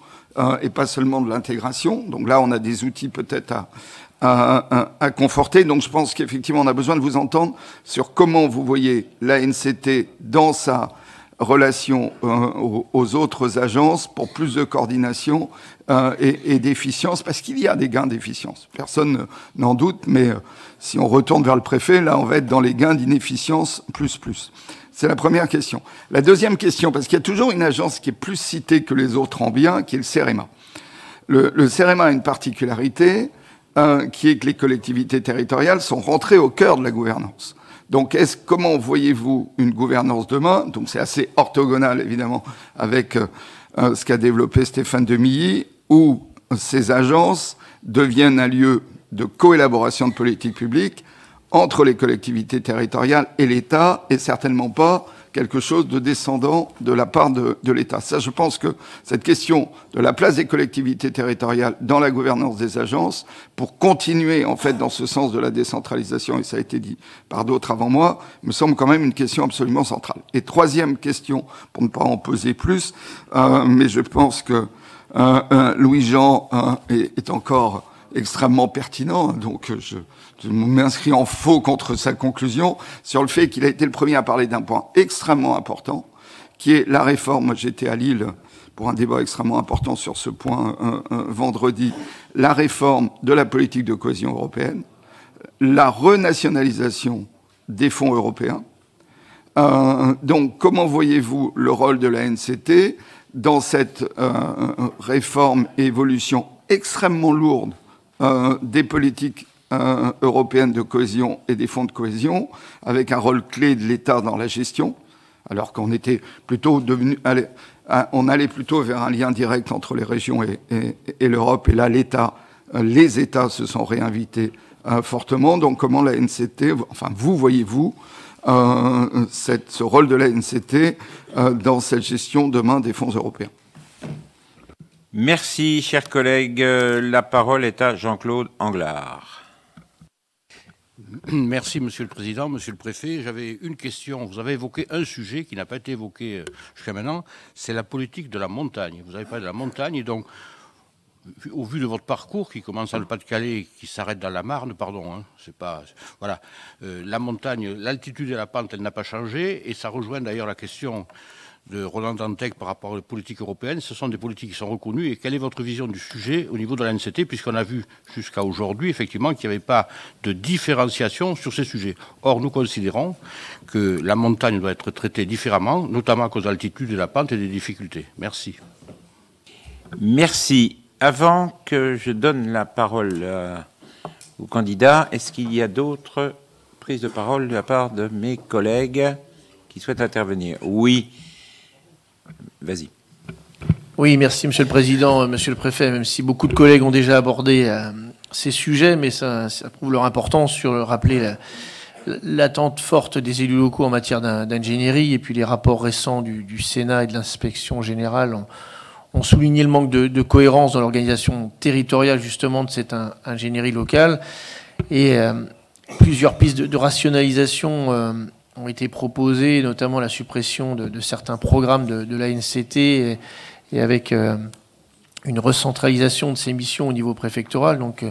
et pas seulement de l'intégration. Donc là, on a des outils peut-être à conforter. Donc je pense qu'effectivement, on a besoin de vous entendre sur comment vous voyez la NCT dans sa relation aux autres agences pour plus de coordination et d'efficience, parce qu'il y a des gains d'efficience. Personne n'en doute, mais si on retourne vers le préfet, là, on va être dans les gains d'inefficience plus. C'est la première question. La deuxième question, parce qu'il y a toujours une agence qui est plus citée que les autres en bien, qui est le CEREMA. Le CEREMA a une particularité qui est que les collectivités territoriales sont rentrées au cœur de la gouvernance. Donc, comment voyez-vous une gouvernance demain? Donc, c'est assez orthogonal, évidemment, avec ce qu'a développé Stéphane Demilly, où ces agences deviennent un lieu de coélaboration de politique publique entre les collectivités territoriales et l'État, et certainement pas quelque chose de descendant de la part de l'État. Ça, je pense que cette question de la place des collectivités territoriales dans la gouvernance des agences, pour continuer, en fait, dans ce sens de la décentralisation, et ça a été dit par d'autres avant moi, me semble quand même une question absolument centrale. Et troisième question, pour ne pas en poser plus, mais je pense que Louis-Jean est encore extrêmement pertinent, donc je m'inscris en faux contre sa conclusion sur le fait qu'il a été le premier à parler d'un point extrêmement important, qui est la réforme. Moi, j'étais à Lille pour un débat extrêmement important sur ce point vendredi, la réforme de la politique de cohésion européenne, la renationalisation des fonds européens. Donc, comment voyez-vous le rôle de la NCT dans cette réforme et évolution extrêmement lourde des politiques européenne de cohésion et des fonds de cohésion, avec un rôle clé de l'État dans la gestion, alors qu'on était plutôt on allait plutôt vers un lien direct entre les régions et l'Europe, et là les États se sont réinvités fortement. Donc comment la NCT, enfin voyez-vous ce rôle de la NCT dans cette gestion demain des fonds européens? Merci, chers collègues. La parole est à Jean-Claude Anglard. Merci, Monsieur le Président. Monsieur le Préfet, j'avais une question. Vous avez évoqué un sujet qui n'a pas été évoqué jusqu'à maintenant, c'est la politique de la montagne. Vous avez parlé de la montagne, et donc, au vu de votre parcours, qui commence dans le Pas-de-Calais et qui s'arrête dans la Marne, voilà, la montagne, l'altitude et la pente, elle n'a pas changé, et ça rejoint d'ailleurs la question de Roland Dantec par rapport aux politiques européennes. Ce sont des politiques qui sont reconnues. Et quelle est votre vision du sujet au niveau de la NCT, puisqu'on a vu jusqu'à aujourd'hui, effectivement, qu'il n'y avait pas de différenciation sur ces sujets. Or, nous considérons que la montagne doit être traitée différemment, notamment à cause de l'altitude, de la pente et des difficultés. Merci. Merci. Avant que je donne la parole aux candidats, est-ce qu'il y a d'autres prises de parole de la part de mes collègues qui souhaitent intervenir? Oui. Vas-y. Oui, merci Monsieur le Président, Monsieur le Préfet, même si beaucoup de collègues ont déjà abordé ces sujets, mais ça prouve leur importance sur rappeler l'attente forte des élus locaux en matière d'ingénierie, et puis les rapports récents du Sénat et de l'inspection générale ont ont souligné le manque de cohérence dans l'organisation territoriale justement de cette ingénierie locale. Et plusieurs pistes de rationalisation ont été proposées, notamment la suppression de certains programmes de l'ANCT et avec une recentralisation de ces missions au niveau préfectoral. Donc,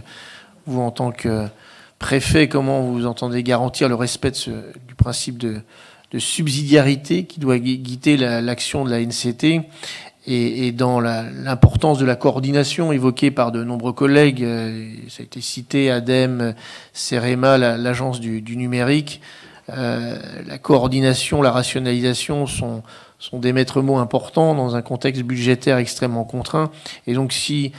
vous, en tant que préfet, comment vous entendez garantir le respect du principe de subsidiarité qui doit guider l'action de l'ANCT et dans l'importance de la coordination évoquée par de nombreux collègues, ça a été cité, ADEME, CEREMA, l'agence du numérique, la coordination, la rationalisation sont des maîtres mots importants dans un contexte budgétaire extrêmement contraint. Et donc, si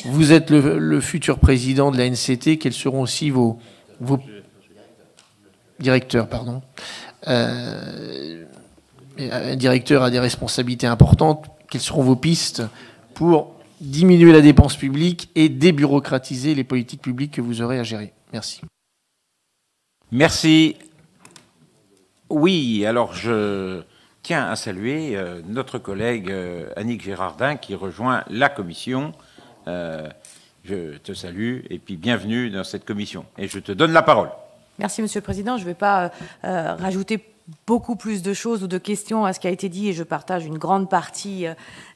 vous êtes le futur président de l'ANCT, quels seront aussi vos directeurs, pardon. Un directeur a des responsabilités importantes. Quelles seront vos pistes pour diminuer la dépense publique et débureaucratiser les politiques publiques que vous aurez à gérer? Merci. Merci. Oui, alors je tiens à saluer notre collègue Annick Girardin qui rejoint la commission. Je te salue et puis bienvenue dans cette commission. Et je te donne la parole. Merci, Monsieur le Président. Je ne vais pas rajouter beaucoup plus de choses ou de questions à ce qui a été dit et je partage une grande partie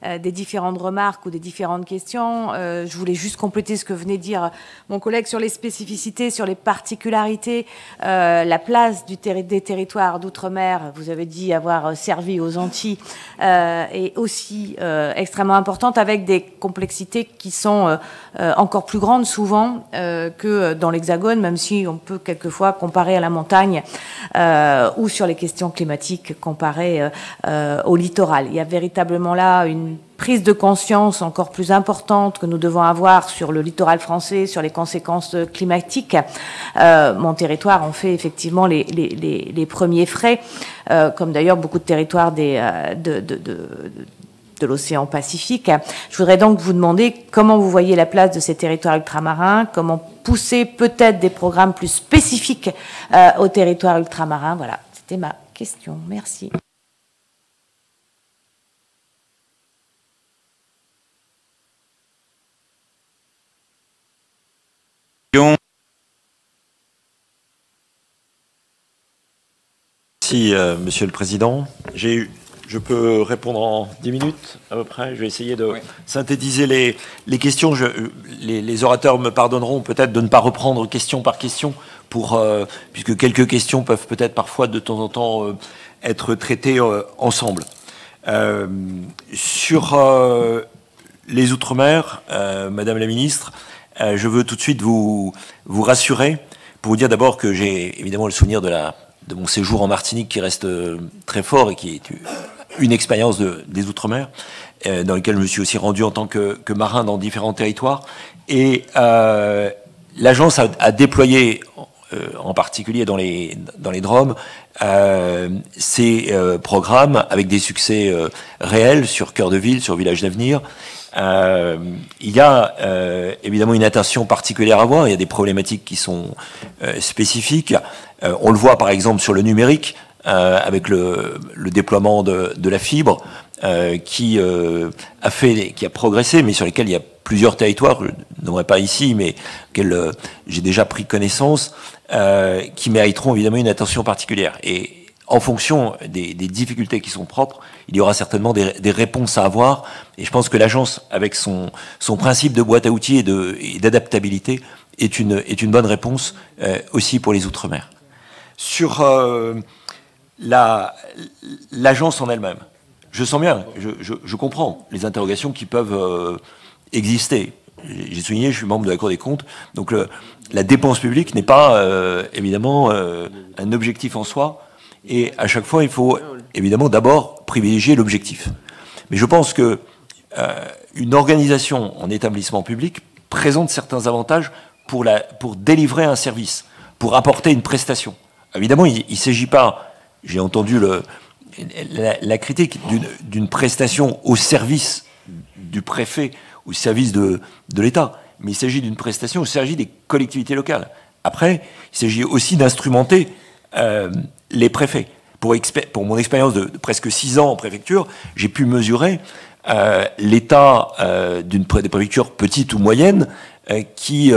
des différentes remarques ou des différentes questions. Je voulais juste compléter ce que venait de dire mon collègue sur les spécificités, sur les particularités, la place des territoires d'outre-mer. Vous avez dit avoir servi aux Antilles est aussi extrêmement importante avec des complexités qui sont encore plus grandes souvent que dans l'Hexagone, même si on peut quelquefois comparer à la montagne ou sur les questions climatiques comparées au littoral. Il y a véritablement là une prise de conscience encore plus importante que nous devons avoir sur le littoral français, sur les conséquences climatiques. Mon territoire en fait effectivement les premiers frais, comme d'ailleurs beaucoup de territoires de l'océan Pacifique. Je voudrais donc vous demander comment vous voyez la place de ces territoires ultramarins, comment pousser peut-être des programmes plus spécifiques aux territoires ultramarins. Voilà, c'était ma question. Merci. Merci, Monsieur le Président. Je peux répondre en 10 minutes à peu près. Je vais essayer de synthétiser les questions. Les orateurs me pardonneront peut-être de ne pas reprendre question par question, puisque quelques questions peuvent peut-être parfois de temps en temps être traitées ensemble. Sur les Outre-mer, Madame la Ministre, je veux tout de suite vous rassurer pour vous dire d'abord que j'ai évidemment le souvenir de mon séjour en Martinique qui reste très fort et qui est une expérience des Outre-mer, dans lequel je me suis aussi rendu en tant que marin dans différents territoires. Et l'agence a déployé, en particulier dans les DROM, ces programmes avec des succès réels sur Cœur de Ville, sur Village d'Avenir. Il y a évidemment une attention particulière à avoir. Il y a des problématiques qui sont spécifiques. On le voit par exemple sur le numérique, avec le déploiement de la fibre qui a progressé, mais sur lesquels il y a plusieurs territoires, je n'aimerais pas ici, mais auxquels j'ai déjà pris connaissance, qui mériteront évidemment une attention particulière. Et en fonction des difficultés qui sont propres, il y aura certainement des réponses à avoir. Et je pense que l'agence, avec son principe de boîte à outils et d'adaptabilité, est une bonne réponse aussi pour les Outre-mer. Sur l'agence en elle-même, je sens bien, je comprends les interrogations qui peuvent exister. J'ai souligné, je suis membre de la Cour des comptes, donc la dépense publique n'est pas évidemment un objectif en soi. Et à chaque fois, il faut évidemment d'abord privilégier l'objectif. Mais je pense que une organisation en établissement public présente certains avantages pour délivrer un service, pour apporter une prestation. Évidemment, il ne s'agit pas, j'ai entendu la critique d'une prestation au service du préfet, au service de l'État, mais il s'agit d'une prestation au service des collectivités locales. Après, il s'agit aussi d'instrumenter les préfets. Pour mon expérience de presque 6 ans en préfecture, j'ai pu mesurer l'état des préfectures petites ou moyennes qui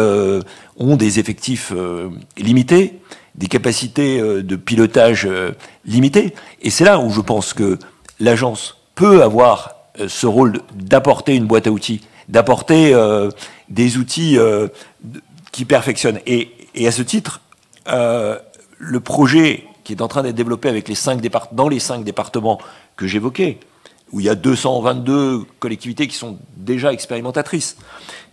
ont des effectifs limités, des capacités de pilotage limitées. Et c'est là où je pense que l'agence peut avoir ce rôle d'apporter une boîte à outils, d'apporter des outils qui perfectionnent. Et à ce titre, le projet qui est en train d'être développé avec dans les 5 départements que j'évoquais, où il y a 222 collectivités qui sont déjà expérimentatrices,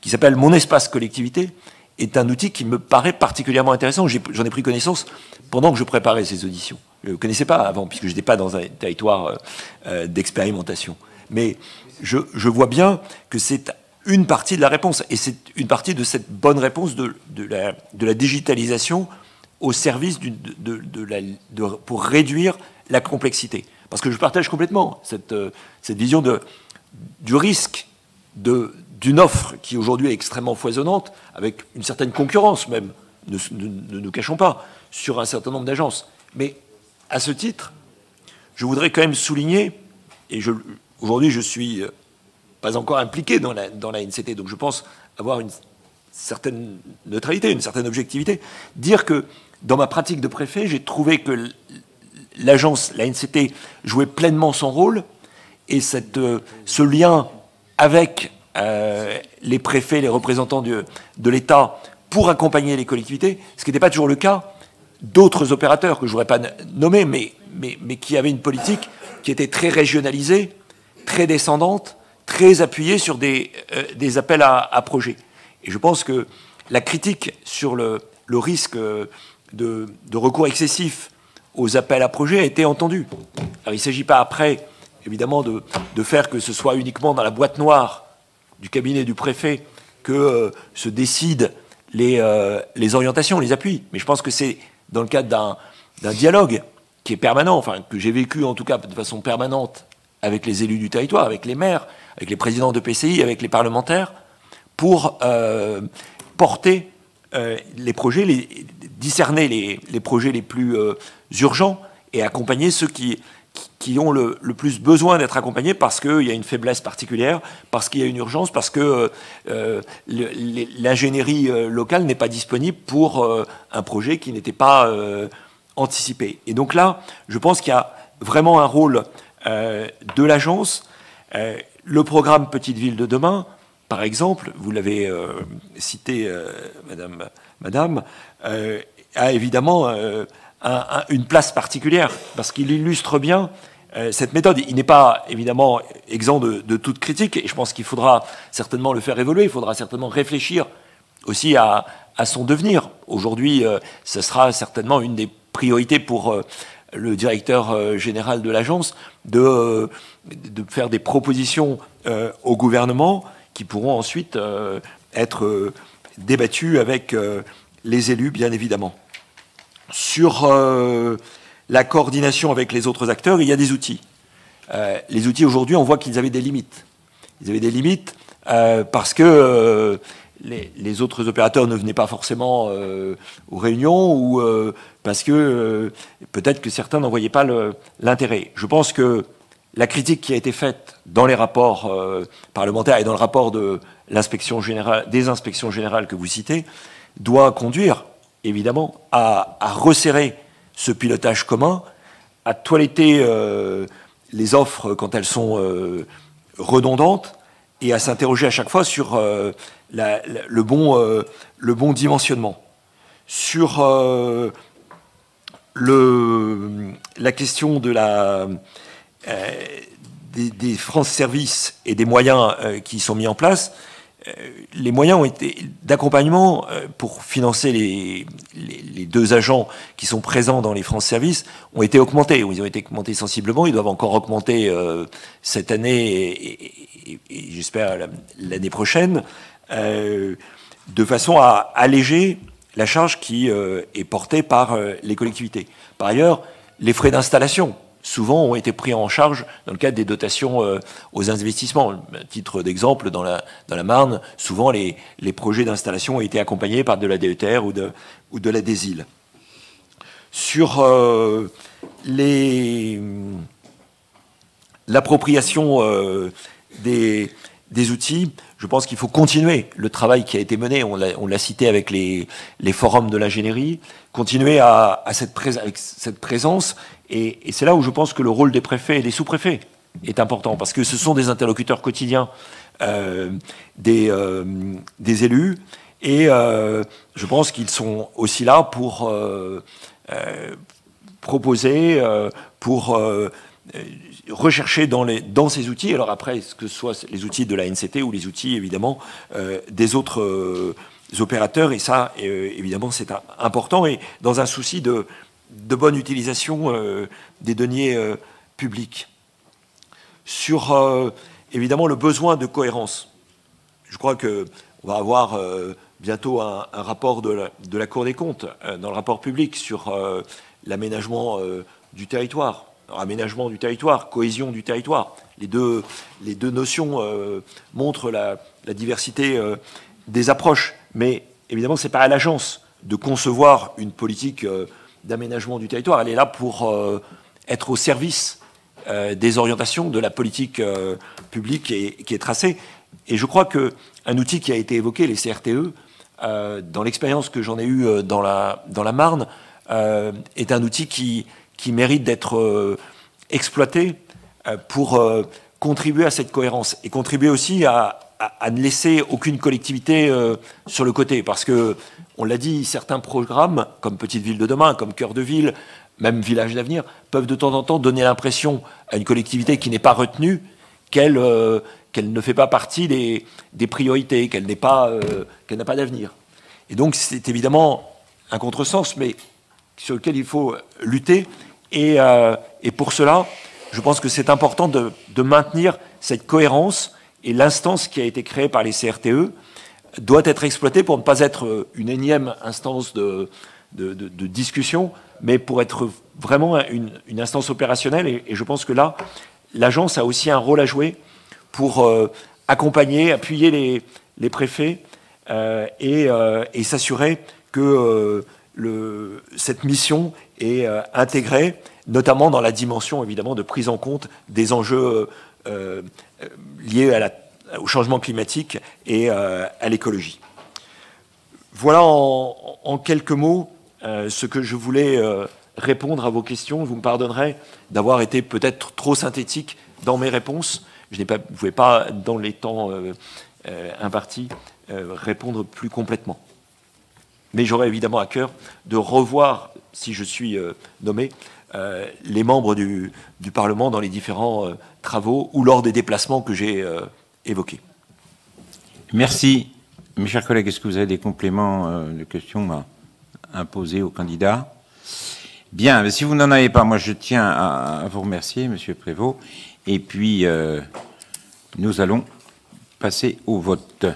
qui s'appelle Mon Espace Collectivité, est un outil qui me paraît particulièrement intéressant. J'en ai pris connaissance pendant que je préparais ces auditions. Je ne connaissais pas avant, puisque je n'étais pas dans un territoire d'expérimentation. Mais je vois bien que c'est une partie de la réponse, et c'est une partie de cette bonne réponse de la digitalisation au service pour réduire la complexité. Parce que je partage complètement cette vision du risque d'une offre qui aujourd'hui est extrêmement foisonnante, avec une certaine concurrence même, ne nous cachons pas, sur un certain nombre d'agences. Mais à ce titre, je voudrais quand même souligner, et aujourd'hui je suis pas encore impliqué dans la NCT, donc je pense avoir une certaine neutralité, une certaine objectivité, dire que dans ma pratique de préfet, j'ai trouvé que l'agence, la NCT, jouait pleinement son rôle, et ce lien avec les préfets, les représentants de l'État, pour accompagner les collectivités, ce qui n'était pas toujours le cas d'autres opérateurs que je ne voudrais pas nommer, mais qui avaient une politique qui était très régionalisée, très descendante, très appuyée sur des appels à projets. Et je pense que la critique sur le risque de recours excessif aux appels à projets a été entendue. Alors, il ne s'agit pas après, évidemment, de faire que ce soit uniquement dans la boîte noire du cabinet du préfet que se décident les orientations, les appuis. Mais je pense que c'est dans le cadre d'un dialogue qui est permanent, enfin, que j'ai vécu en tout cas de façon permanente avec les élus du territoire, avec les maires, avec les présidents de PCI, avec les parlementaires, pour porter les projets, discerner les projets les plus urgents et accompagner ceux qui ont le plus besoin d'être accompagnés parce qu'il y a une faiblesse particulière, parce qu'il y a une urgence, parce que l'ingénierie locale n'est pas disponible pour un projet qui n'était pas anticipé. Et donc là, je pense qu'il y a vraiment un rôle de l'agence. Le programme Petite Ville de demain, par exemple, vous l'avez cité, madame, a évidemment une place particulière, parce qu'il illustre bien cette méthode. Il n'est pas, évidemment, exempt de toute critique, et je pense qu'il faudra certainement le faire évoluer, il faudra certainement réfléchir aussi à son devenir. Aujourd'hui, ce sera certainement une des priorités pour le directeur général de l'agence, de faire des propositions au gouvernement qui pourront ensuite être débattues avec les élus, bien évidemment. Sur la coordination avec les autres acteurs, il y a des outils. Les outils, aujourd'hui, on voit qu'ils avaient des limites. Ils avaient des limites parce que les autres opérateurs ne venaient pas forcément aux réunions ou parce que peut-être que certains n'en voyaient pas l'intérêt. Je pense que la critique qui a été faite dans les rapports parlementaires et dans le rapport des inspections générales que vous citez doit conduire, évidemment, à resserrer ce pilotage commun, à toiletter les offres quand elles sont redondantes et à s'interroger à chaque fois sur le bon dimensionnement. Sur la question des France Services et des moyens qui sont mis en place, les moyens ont été d'accompagnement pour financer les deux agents qui sont présents dans les France Services ont été augmentés. Ils ont été augmentés sensiblement. Ils doivent encore augmenter cette année et j'espère l'année prochaine, de façon à alléger la charge qui est portée par les collectivités. Par ailleurs, les frais d'installation souvent ont été pris en charge dans le cadre des dotations aux investissements. À titre d'exemple, dans la Marne, souvent les projets d'installation ont été accompagnés par de la DETR ou de la DESIL. Sur l'appropriation des outils. Je pense qu'il faut continuer le travail qui a été mené, on l'a cité avec les forums de l'ingénierie, continuer avec cette présence, et c'est là où je pense que le rôle des préfets et des sous-préfets est important, parce que ce sont des interlocuteurs quotidiens des élus, et je pense qu'ils sont aussi là pour proposer, pour rechercher dans ces outils, alors après, que ce soit les outils de la NCT ou les outils, évidemment, des autres opérateurs, et ça, évidemment, c'est important, et dans un souci de bonne utilisation des deniers publics. Sur, évidemment, le besoin de cohérence. Je crois qu'on va avoir bientôt un rapport de la Cour des comptes, dans le rapport public, sur l'aménagement du territoire. Alors, aménagement du territoire, cohésion du territoire. Les deux notions montrent la diversité des approches. Mais évidemment, ce n'est pas à l'agence de concevoir une politique d'aménagement du territoire. Elle est là pour être au service des orientations de la politique publique qui est tracée. Et je crois qu'un outil qui a été évoqué, les CRTE, dans l'expérience que j'en ai eue dans la Marne, est un outil qui mérite d'être exploité pour contribuer à cette cohérence et contribuer aussi à ne laisser aucune collectivité sur le côté. Parce que, on l'a dit, certains programmes, comme Petite Ville de demain, comme Cœur de Ville, même Village d'avenir, peuvent de temps en temps donner l'impression à une collectivité qui n'est pas retenue qu'elle ne fait pas partie des priorités, qu'elle n'a pas d'avenir. Et donc c'est évidemment un contresens, mais sur lequel il faut lutter. Et pour cela, je pense que c'est important de maintenir cette cohérence, et l'instance qui a été créée par les CRTE doit être exploitée pour ne pas être une énième instance de discussion, mais pour être vraiment une instance opérationnelle. Et je pense que là, l'agence a aussi un rôle à jouer pour accompagner, appuyer les préfets et s'assurer que cette mission est intégrée, notamment dans la dimension évidemment de prise en compte des enjeux liés au changement climatique et à l'écologie. Voilà en quelques mots ce que je voulais répondre à vos questions. Vous me pardonnerez d'avoir été peut-être trop synthétique dans mes réponses. Je ne pouvais pas, dans les temps impartis, répondre plus complètement. Mais j'aurai évidemment à cœur de revoir, si je suis nommé, les membres du Parlement dans les différents travaux ou lors des déplacements que j'ai évoqués. Merci. Mes chers collègues, est-ce que vous avez des compléments de questions à poser aux candidats? Bien, mais si vous n'en avez pas, moi je tiens à vous remercier, Monsieur Prévost. Et puis, nous allons passer au vote.